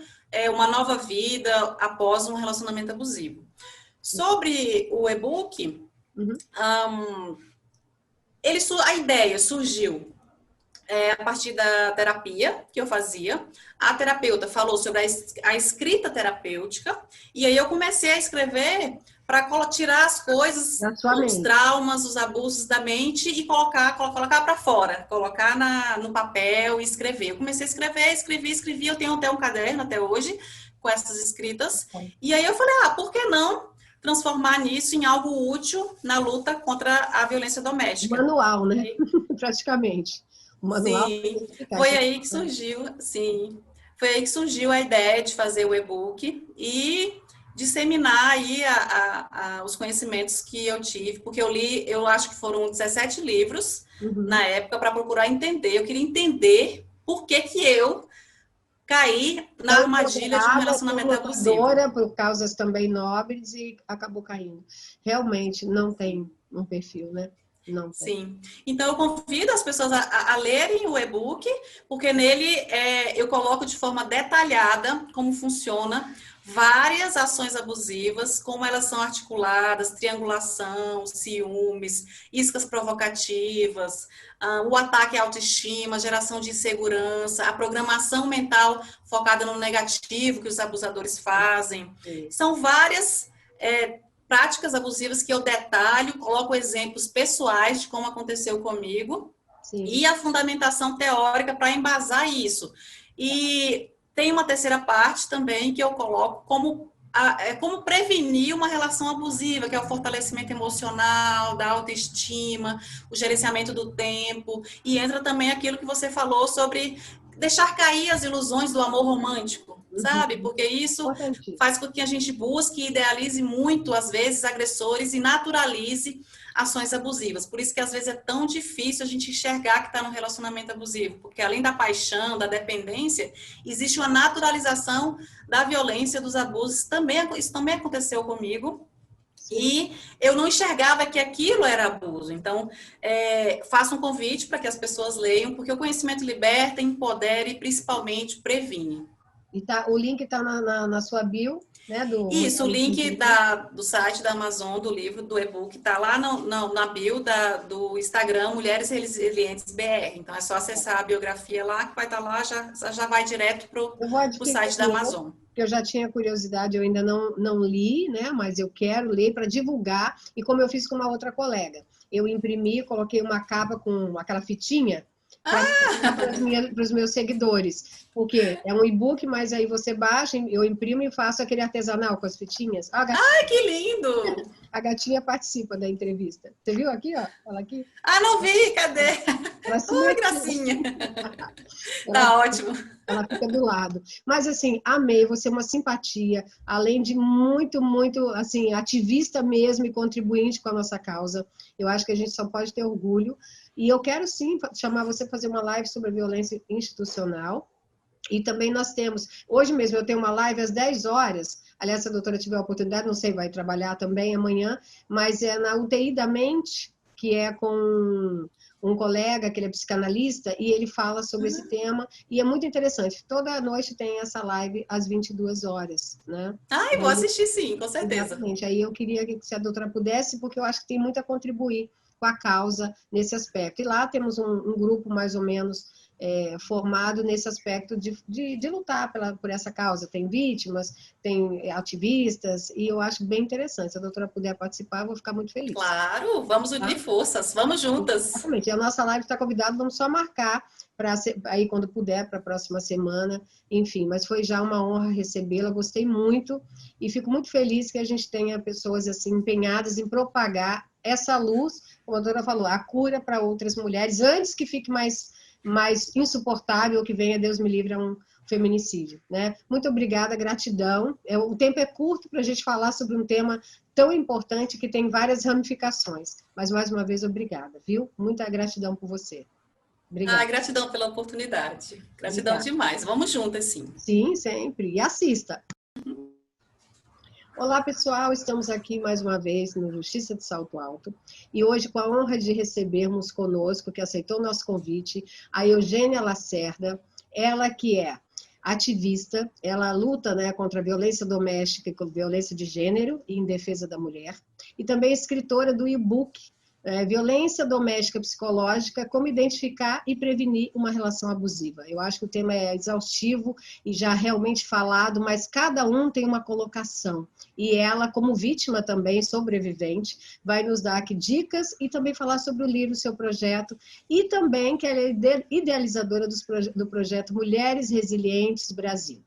uma nova vida após um relacionamento abusivo. Sobre o e-book, a ideia surgiu a partir da terapia que eu fazia. A terapeuta falou sobre a escrita terapêutica, e aí eu comecei a escrever para tirar as coisas, os traumas, os abusos da mente e colocar para fora, colocar no papel e escrever. Eu comecei a escrever, escrevi, eu tenho até um caderno até hoje com essas escritas. E aí eu falei, por que não transformar nisso em algo útil na luta contra a violência doméstica? Manual, né? Praticamente. O manual. Sim, foi aí que surgiu, foi aí que surgiu a ideia de fazer o e-book e disseminar aí os conhecimentos que eu tive, porque eu acho que foram 17 livros na época para procurar entender. Eu queria entender por que eu caí na armadilha de um relacionamento abusivo. Por causas também nobres e acabou caindo. Realmente não tem um perfil, né? Não tem. Sim. Então, eu convido as pessoas a lerem o e-book, porque nele eu coloco de forma detalhada como funciona várias ações abusivas, como elas são articuladas, triangulação, ciúmes, iscas provocativas, o ataque à autoestima, geração de insegurança, a programação mental focada no negativo que os abusadores fazem. São várias práticas abusivas que eu detalho, coloco exemplos pessoais de como aconteceu comigo. Sim. e a fundamentação teórica para embasar isso. E tem uma terceira parte também que eu coloco como prevenir uma relação abusiva, que é o fortalecimento emocional, da autoestima, o gerenciamento do tempo, e entra também aquilo que você falou sobre deixar cair as ilusões do amor romântico, sabe? Porque isso faz com que a gente busque e idealize muito, às vezes, agressores e naturalize ações abusivas. Por isso que às vezes é tão difícil a gente enxergar que está num relacionamento abusivo, porque além da paixão, da dependência, existe uma naturalização da violência, dos abusos. Isso também aconteceu comigo. Sim. E eu não enxergava que aquilo era abuso. Então, faço um convite para que as pessoas leiam, porque o conhecimento liberta, empodera e principalmente previne. E o link está na sua bio, né? Isso, o link do site da Amazon, do livro, do e-book, está lá na bio do Instagram, Mulheres Resilientes BR. Então, é só acessar a biografia lá, que vai estar lá, já vai direto para o site da Amazon. Eu já tinha curiosidade, eu ainda não li, né? Mas eu quero ler para divulgar. E como eu fiz com uma outra colega, eu imprimi, coloquei uma capa com aquela fitinha para os meus seguidores. Porque é um e-book, mas aí você baixa, eu imprimo e faço aquele artesanal com as fitinhas. Ai, que lindo! A gatinha participa da entrevista. Você viu aqui, ó? Ela aqui. Ah, não vi, cadê? Oi, gracinha. Tá ótimo. Ela fica do lado. Mas, assim, amei, você é uma simpatia, além de muito, muito, assim, ativista mesmo e contribuinte com a nossa causa. Eu acho que a gente só pode ter orgulho. E eu quero, sim, chamar você para fazer uma live sobre a violência institucional. E também nós temos, hoje mesmo eu tenho uma live às 10 horas, aliás, se a doutora tiver a oportunidade, não sei, vai trabalhar também amanhã, mas é na UTI da mente, que é com um colega, que ele é psicanalista, e ele fala sobre esse tema, e é muito interessante. Toda noite tem essa live às 22 horas, né? Ai, vou assistir sim, com certeza. Exatamente. Aí eu queria que se a doutora pudesse, porque eu acho que tem muito a contribuir com a causa nesse aspecto. E lá temos um grupo mais ou menos formado nesse aspecto de lutar por essa causa. Tem vítimas, tem ativistas, e eu acho bem interessante. Se a doutora puder participar, eu vou ficar muito feliz. Claro, vamos unir forças, vamos juntas. Exatamente. E a nossa live está convidada, vamos só marcar para aí quando puder, para a próxima semana, enfim, mas foi já uma honra recebê-la, gostei muito, e fico muito feliz que a gente tenha pessoas assim empenhadas em propagar essa luz, como a doutora falou, a cura para outras mulheres, antes que fique mais insuportável, que venha, Deus me livre, a um feminicídio, né? Muito obrigada, gratidão. O tempo é curto para a gente falar sobre um tema tão importante que tem várias ramificações, mas mais uma vez, obrigada, viu? Muita gratidão por você. Obrigada. Gratidão pela oportunidade. Gratidão demais. Vamos juntas, sim. Sim, sempre. E assista. Olá, pessoal. Estamos aqui mais uma vez no Justiça de Salto Alto. E hoje, com a honra de recebermos conosco, que aceitou o nosso convite, a Eugênia Lacerda, ela que é ativista, ela luta, né, contra a violência doméstica e contra a violência de gênero e em defesa da mulher. E também é escritora do e-book Violência Doméstica Psicológica, como identificar e prevenir uma relação abusiva. Eu acho que o tema é exaustivo e já realmente falado, mas cada um tem uma colocação. E ela, como vítima também, sobrevivente, vai nos dar aqui dicas e também falar sobre o livro, seu projeto, e também que ela é idealizadora do projeto Mulheres Resilientes Brasil.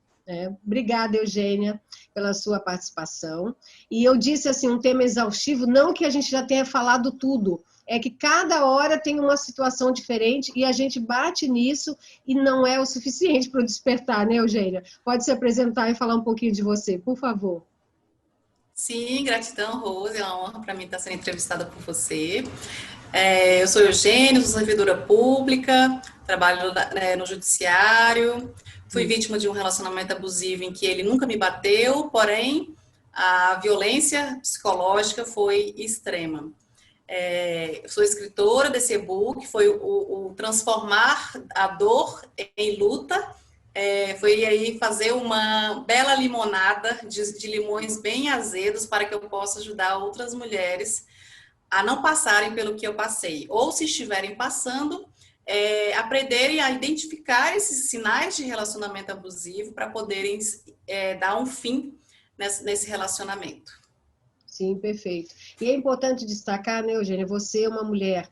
Obrigada, Eugênia, pela sua participação. E eu disse assim, um tema exaustivo, não que a gente já tenha falado tudo, é que cada hora tem uma situação diferente e a gente bate nisso e não é o suficiente para despertar, né, Eugênia? Pode se apresentar e falar um pouquinho de você, por favor. Sim, gratidão, Rose, é uma honra para mim estar sendo entrevistada por você. Eu sou Eugênia, sou servidora pública, trabalho no judiciário, fui vítima de um relacionamento abusivo em que ele nunca me bateu, porém a violência psicológica foi extrema. Eu sou escritora desse e-book, foi o transformar a dor em luta, foi aí fazer uma bela limonada de limões bem azedos para que eu possa ajudar outras mulheres a não passarem pelo que eu passei, ou se estiverem passando, aprenderem a identificar esses sinais de relacionamento abusivo para poderem dar um fim nesse relacionamento. Sim, perfeito. E é importante destacar, né, Eugênia, você é uma mulher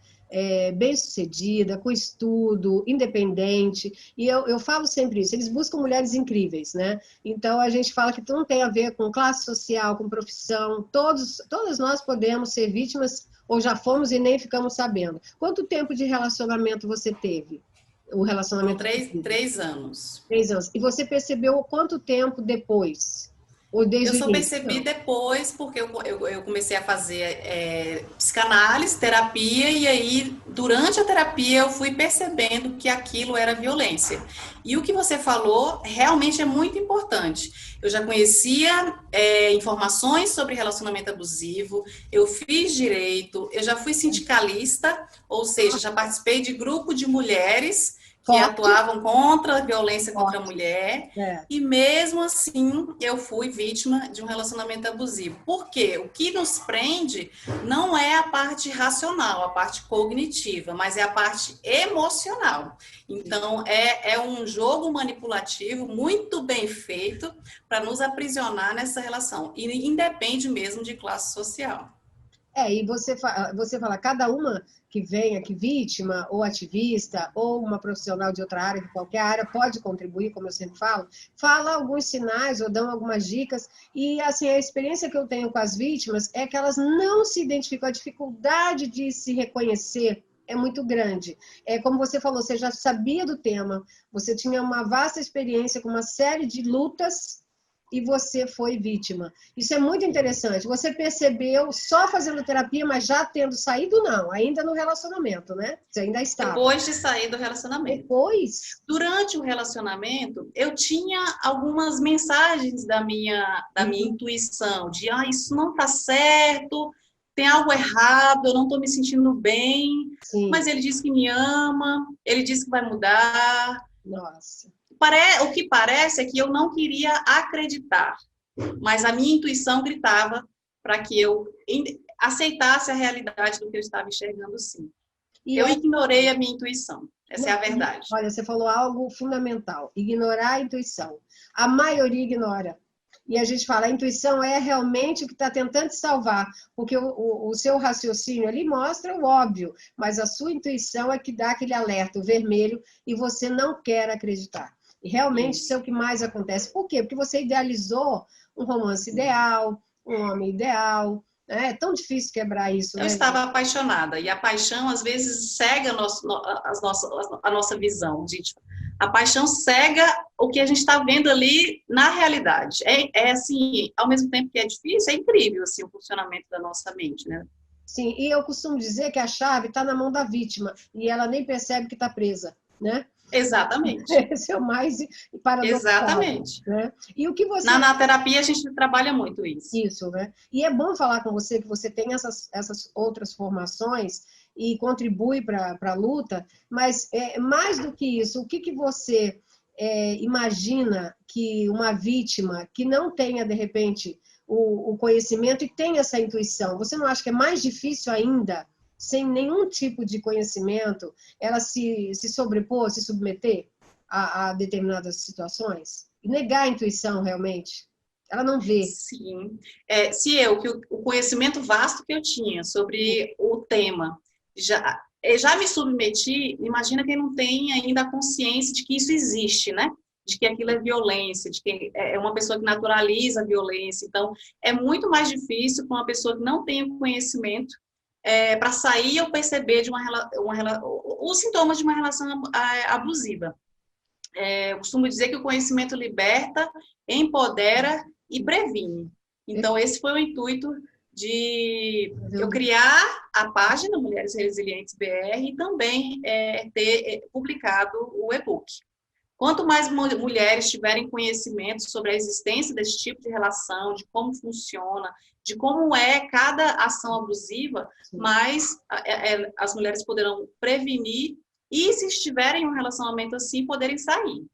bem-sucedida, com estudo, independente. E eu falo sempre isso, eles buscam mulheres incríveis, né? Então, a gente fala que não tem a ver com classe social, com profissão. Todas nós podemos ser vítimas, ou já fomos e nem ficamos sabendo. Quanto tempo de relacionamento você teve? O Foram relacionamento... 3 anos. 3 anos. E você percebeu quanto tempo depois? Ou Eu desde o só início? percebi Não. depois, porque eu comecei a fazer psicanálise, terapia, e aí, durante a terapia, eu fui percebendo que aquilo era violência. E o que você falou realmente é muito importante. Eu já conhecia informações sobre relacionamento abusivo, eu fiz direito, eu já fui sindicalista, ou seja, já participei de grupo de mulheres que Forte, atuavam contra a violência contra a forte. mulher. É. E mesmo assim, eu fui vítima de um relacionamento abusivo. Por quê? O que nos prende não é a parte racional, a parte cognitiva, mas é a parte emocional. Então, é um jogo manipulativo muito bem feito para nos aprisionar nessa relação. E independe mesmo de classe social. E você fala, cada uma que venha, que vítima, ou ativista, ou uma profissional de outra área, de qualquer área, pode contribuir, como eu sempre falo, fala alguns sinais ou dão algumas dicas, e assim, a experiência que eu tenho com as vítimas é que elas não se identificam, a dificuldade de se reconhecer é muito grande. É como você falou, você já sabia do tema, você tinha uma vasta experiência com uma série de lutas, e você foi vítima. Isso é muito interessante. Você percebeu só fazendo terapia, mas já tendo saído, não, ainda no relacionamento, né? Você ainda estava. Depois de sair do relacionamento. Depois? Durante o relacionamento, eu tinha algumas mensagens da minha intuição, de isso não está certo, tem algo errado, eu não estou me sentindo bem, Sim. mas ele disse que me ama, ele disse que vai mudar. Nossa. O que parece é que eu não queria acreditar, mas a minha intuição gritava para que eu aceitasse a realidade do que eu estava enxergando, sim. Eu ignorei a minha intuição. Essa é a verdade. Olha, você falou algo fundamental. Ignorar a intuição. A maioria ignora. E a gente fala, a intuição é realmente o que está tentando te salvar, porque o seu raciocínio ali mostra o óbvio, mas a sua intuição é que dá aquele alerta, o vermelho, e você não quer acreditar. E realmente isso é o que mais acontece. Por quê? Porque você idealizou um romance ideal, um homem ideal. É tão difícil quebrar isso, né? Eu estava apaixonada, e a paixão às vezes cega a nossa visão. A paixão cega o que a gente está vendo ali na realidade. Assim, ao mesmo tempo que é difícil, é incrível assim, o funcionamento da nossa mente, né? Sim, e eu costumo dizer que a chave está na mão da vítima, e ela nem percebe que está presa, né? Exatamente. Esse é o mais paradoxal. Exatamente. Né? E o que você... Na terapia a gente trabalha muito isso. Isso, né? E é bom falar com você que você tem essas outras formações e contribui para a luta, mas mais do que isso, o que você imagina que uma vítima que não tenha, de repente, o conhecimento e tenha essa intuição, você não acha que é mais difícil ainda, sem nenhum tipo de conhecimento, ela se sobrepor, se submeter a determinadas situações? E negar a intuição, realmente? Ela não vê. Sim. Que o conhecimento vasto que eu tinha sobre o tema, já me submeti, imagina quem não tem ainda a consciência de que isso existe, né? De que aquilo é violência, de que é uma pessoa que naturaliza a violência. Então, é muito mais difícil para uma pessoa que não tem o conhecimento para sair ou perceber de os sintomas de uma relação abusiva. Eu costumo dizer que o conhecimento liberta, empodera e previne. Então, esse foi o intuito de eu criar a página Mulheres Resilientes BR e também ter publicado o e-book. Quanto mais mulheres tiverem conhecimento sobre a existência desse tipo de relação, de como funciona, de como é cada ação abusiva, mais as mulheres poderão prevenir e, se estiverem em um relacionamento assim, poderem sair.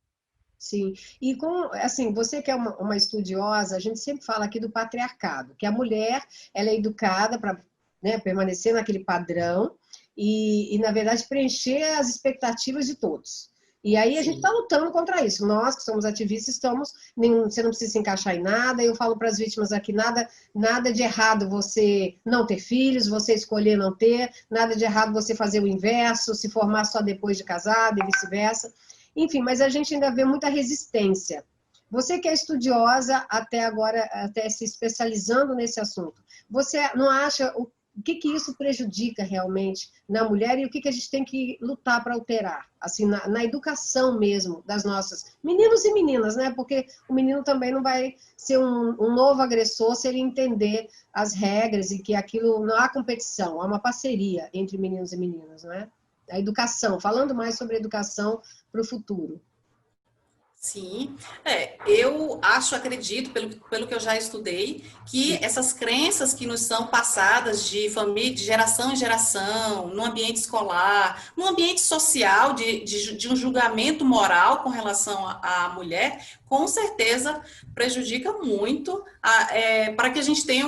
Sim, e assim, você que é uma estudiosa, a gente sempre fala aqui do patriarcado, que a mulher, ela é educada para, né, permanecer naquele padrão e, na verdade, preencher as expectativas de todos. E aí a gente está Sim. lutando contra isso. Nós que somos ativistas estamos, você não precisa se encaixar em nada. Eu falo para as vítimas aqui, nada de errado você não ter filhos, você escolher não ter, nada de errado você fazer o inverso, se formar só depois de casado e vice-versa. Enfim, mas a gente ainda vê muita resistência. Você que é estudiosa até agora, até se especializando nesse assunto, você não acha o que isso prejudica realmente na mulher e o que a gente tem que lutar para alterar, assim, na educação mesmo das nossas meninos e meninas, né? Porque o menino também não vai ser um novo agressor se ele entender as regras e que aquilo não há competição, há uma parceria entre meninos e meninas, não é? A educação, falando mais sobre educação para o futuro. Sim, eu acredito, pelo que eu já estudei, que essas crenças que nos são passadas de família, de geração em geração, no ambiente escolar, no ambiente social, de um julgamento moral com relação à mulher, com certeza prejudica muito para que a gente tenha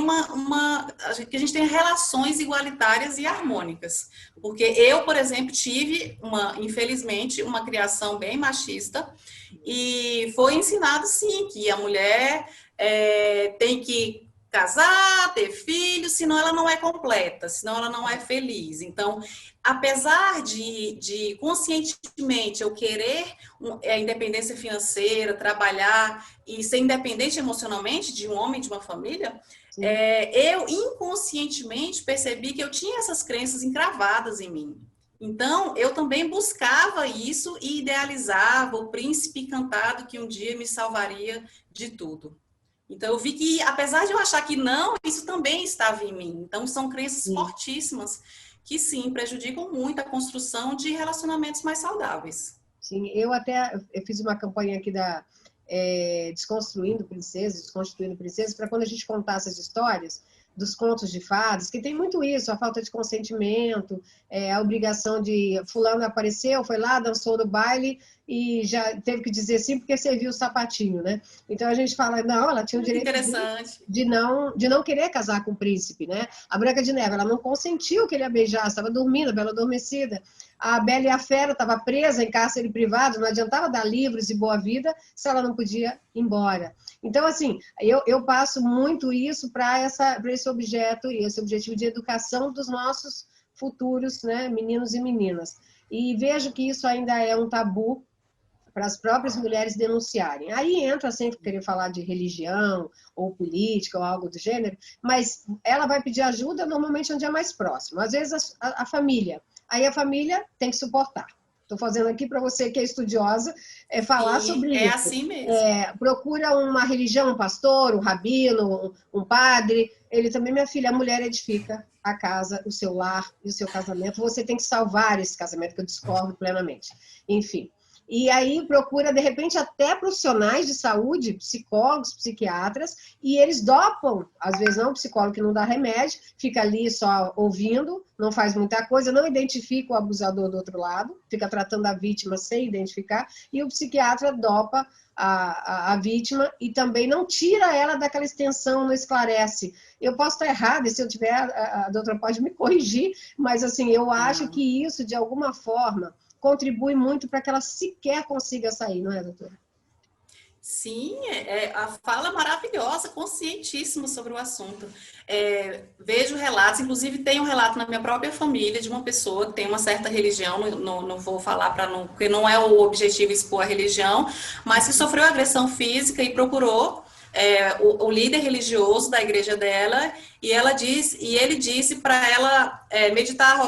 que a gente tenha relações igualitárias e harmônicas. Porque eu, por exemplo, tive, infelizmente, uma criação bem machista. E foi ensinado, sim, que a mulher tem que casar, ter filhos, senão ela não é completa, senão ela não é feliz. Então, apesar de conscientemente eu querer a independência financeira, trabalhar e ser independente emocionalmente de um homem, de uma família, eu inconscientemente percebi que eu tinha essas crenças encravadas em mim. Então, eu também buscava isso e idealizava o príncipe encantado que um dia me salvaria de tudo. Então, eu vi que, apesar de eu achar que não, isso também estava em mim. Então, são crenças Sim. fortíssimas que, sim, prejudicam muito a construção de relacionamentos mais saudáveis. Sim, eu fiz uma campanha aqui da Desconstruindo Princesas, Desconstruindo Princesas, para quando a gente contar essas histórias dos contos de fadas, que tem muito isso, a falta de consentimento, a obrigação de fulano apareceu, foi lá, dançou no baile e já teve que dizer sim porque serviu o sapatinho, né? Então a gente fala, não, ela tinha o Muito direito interessante. de não querer casar com o príncipe, né? A Branca de Neve, ela não consentiu que ele a beijasse, estava dormindo, bela adormecida. A Bela e a Fera estava presa em cárcere privado, não adiantava dar livros e boa vida se ela não podia ir embora. Então, assim, eu passo muito isso para esse objeto e esse objetivo de educação dos nossos futuros, né, meninos e meninas. E vejo que isso ainda é um tabu para as próprias mulheres denunciarem. Aí entra, sem querer falar de religião ou política ou algo do gênero, mas ela vai pedir ajuda normalmente onde é mais próximo. Às vezes a família. Aí a família tem que suportar. Estou fazendo aqui para você que é estudiosa falar Sim, sobre é isso. assim mesmo. Procura uma religião, um pastor, um rabino, um padre. Ele também, minha filha, a mulher edifica a casa, o seu lar e o seu casamento. Você tem que salvar esse casamento, que eu discordo plenamente. Enfim. E aí procura, de repente, até profissionais de saúde, psicólogos, psiquiatras, e eles dopam, às vezes não, o psicólogo que não dá remédio, fica ali só ouvindo, não faz muita coisa, não identifica o abusador do outro lado, fica tratando a vítima sem identificar, e o psiquiatra dopa a vítima e também não tira ela daquela extensão, não esclarece. Eu posso estar errada, e se eu tiver, a doutora pode me corrigir, mas assim, eu acho Não. que isso, de alguma forma, contribui muito para que ela sequer consiga sair, não é, doutora? Sim, a fala maravilhosa, conscientíssima sobre o assunto. Vejo relatos, inclusive tem um relato na minha própria família de uma pessoa que tem uma certa religião, não vou falar para não, porque não é o objetivo expor a religião, mas que sofreu agressão física e procurou o líder religioso da igreja dela e ele disse para ela meditar,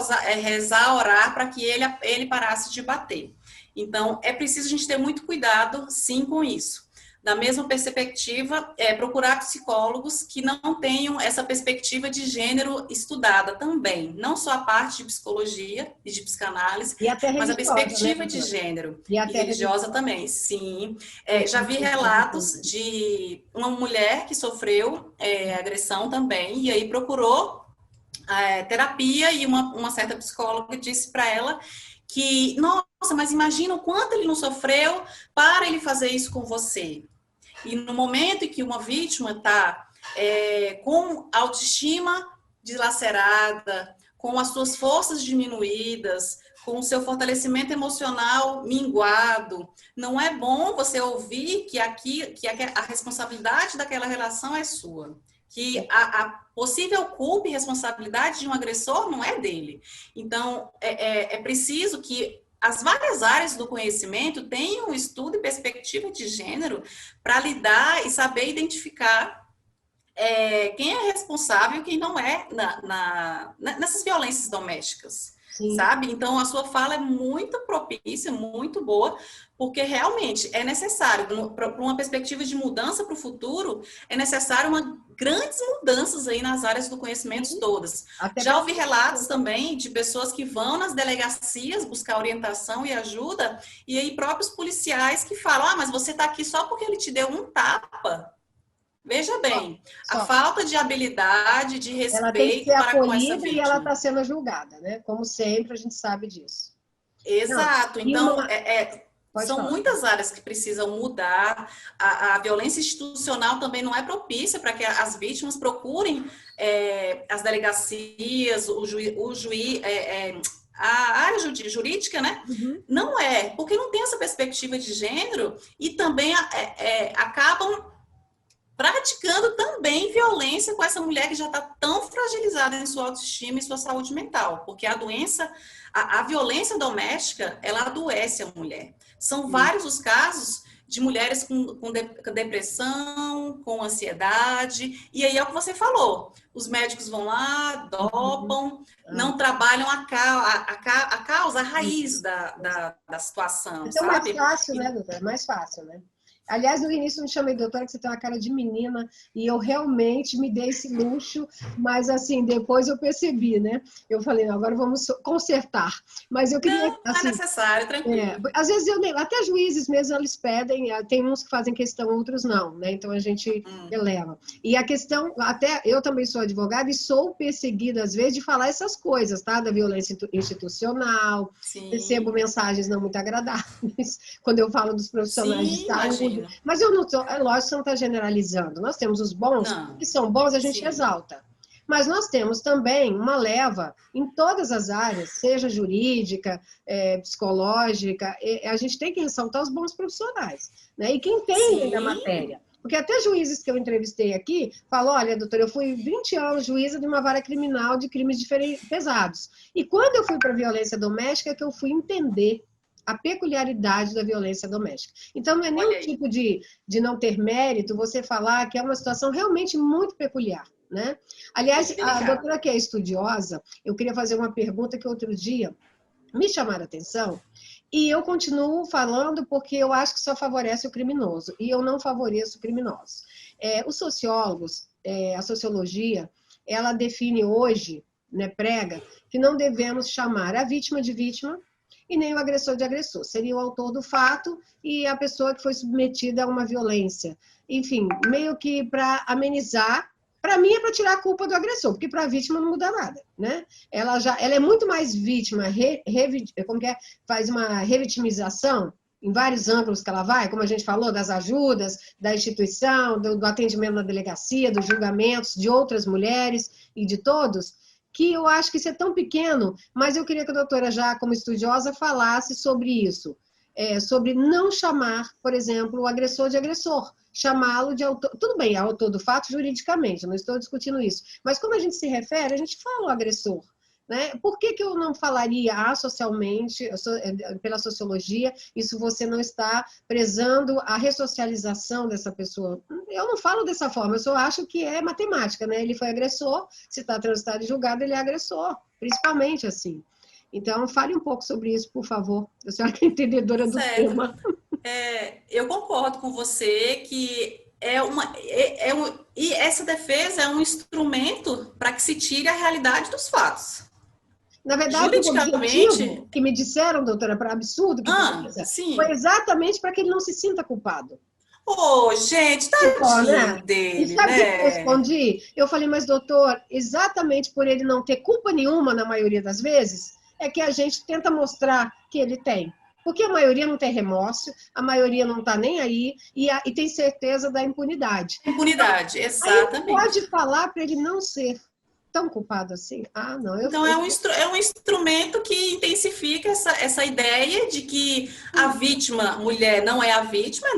rezar, orar para que ele parasse de bater. Então, é preciso a gente ter muito cuidado, sim, com isso. Da mesma perspectiva, procurar psicólogos que não tenham essa perspectiva de gênero estudada também, não só a parte de psicologia e de psicanálise, E até mas a religiosa, né, perspectiva de doutora? gênero E e até religiosa religiosa. também, sim. Já vi Porque relatos de uma mulher que sofreu agressão também, e aí procurou terapia, e uma certa psicóloga disse para ela que, nossa, mas imagina o quanto ele não sofreu para ele fazer isso com você. E no momento em que uma vítima está com autoestima dilacerada, com as suas forças diminuídas, com o seu fortalecimento emocional minguado. Não é bom você ouvir que a responsabilidade daquela relação é sua. Que a possível culpa e responsabilidade de um agressor não é dele. Então, é preciso que as várias áreas do conhecimento tenham um estudo e perspectiva de gênero para lidar e saber identificar quem é responsável e quem não é nessas violências domésticas. Sim. Sabe? Então, a sua fala é muito propícia, muito boa, porque realmente é necessário, para uma perspectiva de mudança para o futuro, é necessário grandes mudanças aí nas áreas do conhecimento todas. Já ouvi relatos também de pessoas que vão nas delegacias buscar orientação e ajuda, e aí próprios policiais que falam, mas você está aqui só porque ele te deu um tapa. Veja bem, a falta de habilidade, de respeito ela tem que ser para com essa acolhida vítima. E ela está sendo julgada, né? Como sempre, a gente sabe disso. Exato. Então, são muitas áreas que precisam mudar. A violência institucional também não é propícia para que as vítimas procurem as delegacias, a área jurídica, né? Uhum. Não porque não tem essa perspectiva de gênero e também acabam praticando também violência com essa mulher que já está tão fragilizada em sua autoestima e sua saúde mental, porque a doença, a violência doméstica, ela adoece a mulher. São vários os casos de mulheres com depressão, com ansiedade, e aí é o que você falou, os médicos vão lá, dopam, não trabalham a causa, a raiz da situação, então, sabe? É mais fácil, né, doutora? É mais fácil, né? Aliás, no início eu me chamei doutora, que você tem uma cara de menina, e eu realmente me dei esse luxo, mas assim, depois eu percebi, né? Eu falei, não, agora vamos consertar. Mas eu queria... Não, assim, é necessário, tranquilo. Às vezes, até juízes mesmo, eles pedem, tem uns que fazem questão, outros não, né? Então, a gente eleva. E a questão, até eu também sou advogada e sou perseguida, às vezes, de falar essas coisas, tá? Da violência institucional, recebo mensagens não muito agradáveis, quando eu falo dos profissionais de saúde. Mas eu não tô, é lógico que você não está generalizando. Nós temos os bons, que são bons, a gente exalta. Mas nós temos também uma leva em todas as áreas, seja jurídica, psicológica, a gente tem que ressaltar os bons profissionais, né? E quem tem na matéria. Porque até juízes que eu entrevistei aqui falam, olha, doutora, eu fui 20 anos juíza de uma vara criminal de crimes pesados. E quando eu fui para a violência doméstica, é que eu fui entender a peculiaridade da violência doméstica. Então, não é nenhum tipo de não ter mérito você falar que é uma situação realmente muito peculiar, né? Aliás, a doutora que é estudiosa, eu queria fazer uma pergunta que outro dia me chamaram a atenção, e eu continuo falando porque eu acho que só favorece o criminoso, e eu não favoreço o criminoso. Os sociólogos, a sociologia, ela define hoje, né, prega, que não devemos chamar a vítima de vítima, e nem o agressor de agressor. Seria o autor do fato e a pessoa que foi submetida a uma violência. Enfim, meio que para amenizar, para mim é para tirar a culpa do agressor, porque para a vítima não muda nada, né? Ela é muito mais vítima, faz uma revitimização em vários ângulos que ela vai, como a gente falou, das ajudas, da instituição, do atendimento na delegacia, dos julgamentos de outras mulheres e de todos, que eu acho que isso é tão pequeno, mas eu queria que a doutora, já como estudiosa, falasse sobre isso, sobre não chamar, por exemplo, o agressor de agressor, chamá-lo de autor. Tudo bem, é autor do fato juridicamente, eu não estou discutindo isso, mas como a gente se refere, a gente fala o agressor. Né? Por que eu não falaria asocialmente, pela sociologia, isso você não está prezando a ressocialização dessa pessoa? Eu não falo dessa forma, eu só acho que é matemática, né? Ele foi agressor, se está transitado e julgado, ele é agressor, principalmente assim. Então, fale um pouco sobre isso, por favor. A senhora que é entendedora do tema. Eu concordo com você que e essa defesa é um instrumento para que se tire a realidade dos fatos. Na verdade, o objetivo que me disseram, doutora, para absurdo, foi exatamente para que ele não se sinta culpado. Gente, tadinho dele, e sabe o que eu respondi? Eu falei, mas doutor, exatamente por ele não ter culpa nenhuma na maioria das vezes, é que a gente tenta mostrar que ele tem. Porque a maioria não tem remorso, a maioria não está nem aí e tem certeza da impunidade. Impunidade, exatamente. Aí pode falar para ele não ser. tão culpado assim? Ah, não, Então, é um instrumento que intensifica essa ideia de que a vítima, mulher, não é a vítima,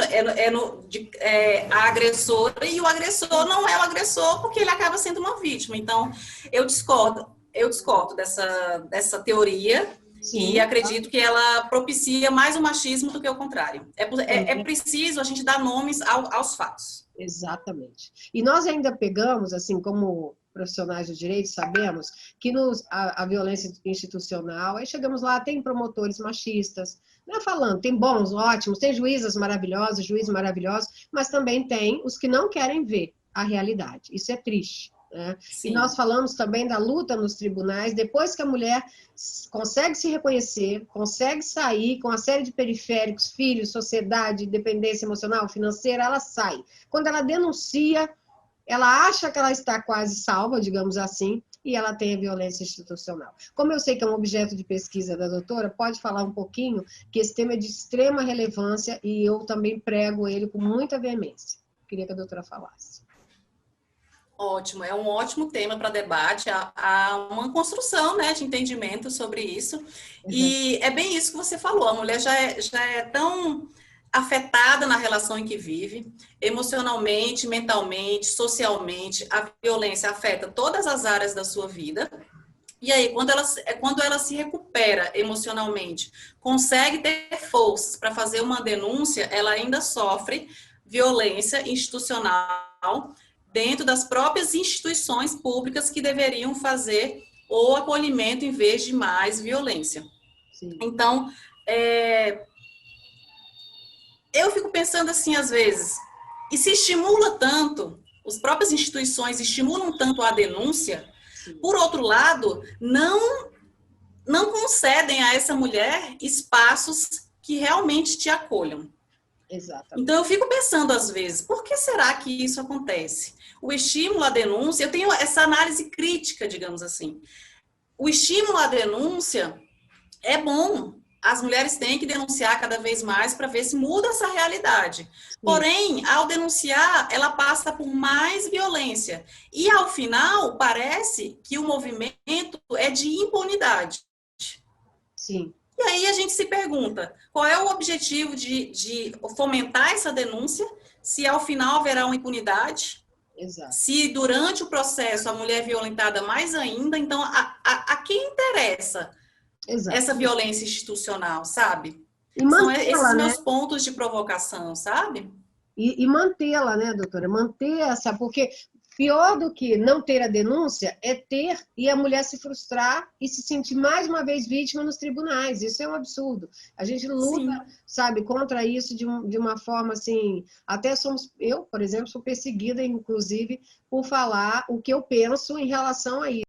é a agressora, e o agressor não é o agressor, porque ele acaba sendo uma vítima. Então, eu discordo dessa teoria. Sim. E acredito que ela propicia mais o machismo do que o contrário. É preciso a gente dar nomes aos fatos. Exatamente. E nós ainda pegamos, assim, como profissionais do direito, sabemos que a violência institucional, aí chegamos lá, tem promotores machistas, não é falando, tem bons, ótimos, tem juízes maravilhosos, juízes maravilhosos, mas também tem os que não querem ver a realidade. Isso é triste. Né? E nós falamos também da luta nos tribunais, depois que a mulher consegue se reconhecer, consegue sair com uma série de periféricos, filhos, sociedade, dependência emocional, financeira, ela sai. Quando ela denuncia, ela acha que ela está quase salva, digamos assim, e ela tem a violência institucional. Como eu sei que é um objeto de pesquisa da doutora, pode falar um pouquinho, que esse tema é de extrema relevância e eu também prego ele com muita veemência. Queria que a doutora falasse. Ótimo, é um ótimo tema para debate, há uma construção, né, de entendimento sobre isso, e é bem isso que você falou, a mulher já é tão afetada na relação em que vive, emocionalmente, mentalmente, socialmente, a violência afeta todas as áreas da sua vida, e aí, quando ela se recupera emocionalmente, consegue ter forças para fazer uma denúncia, ela ainda sofre violência institucional, dentro das próprias instituições públicas que deveriam fazer o acolhimento em vez de mais violência. Sim. Então, eu fico pensando assim, às vezes, e se estimula tanto, as próprias instituições estimulam tanto a denúncia, sim, por outro lado, não concedem a essa mulher espaços que realmente te acolham. Exatamente. Então, eu fico pensando, às vezes, por que será que isso acontece? O estímulo à denúncia, eu tenho essa análise crítica, digamos assim. O estímulo à denúncia é bom. As mulheres têm que denunciar cada vez mais para ver se muda essa realidade. Sim. Porém, ao denunciar, ela passa por mais violência. E, ao final, parece que o movimento é de impunidade. Sim. E aí a gente se pergunta, qual é o objetivo de fomentar essa denúncia, se ao final haverá uma impunidade? Exato. Se durante o processo a mulher é violentada mais ainda, então a quem interessa, exato, essa violência institucional, sabe? São esses meus pontos de provocação, sabe? E mantê-la, né, doutora? Manter essa, porque pior do que não ter a denúncia é ter e a mulher se frustrar e se sentir mais uma vez vítima nos tribunais. Isso é um absurdo. A gente luta, sim, sabe, contra isso de uma forma assim. Até eu, por exemplo, sou perseguida, inclusive, por falar o que eu penso em relação a isso.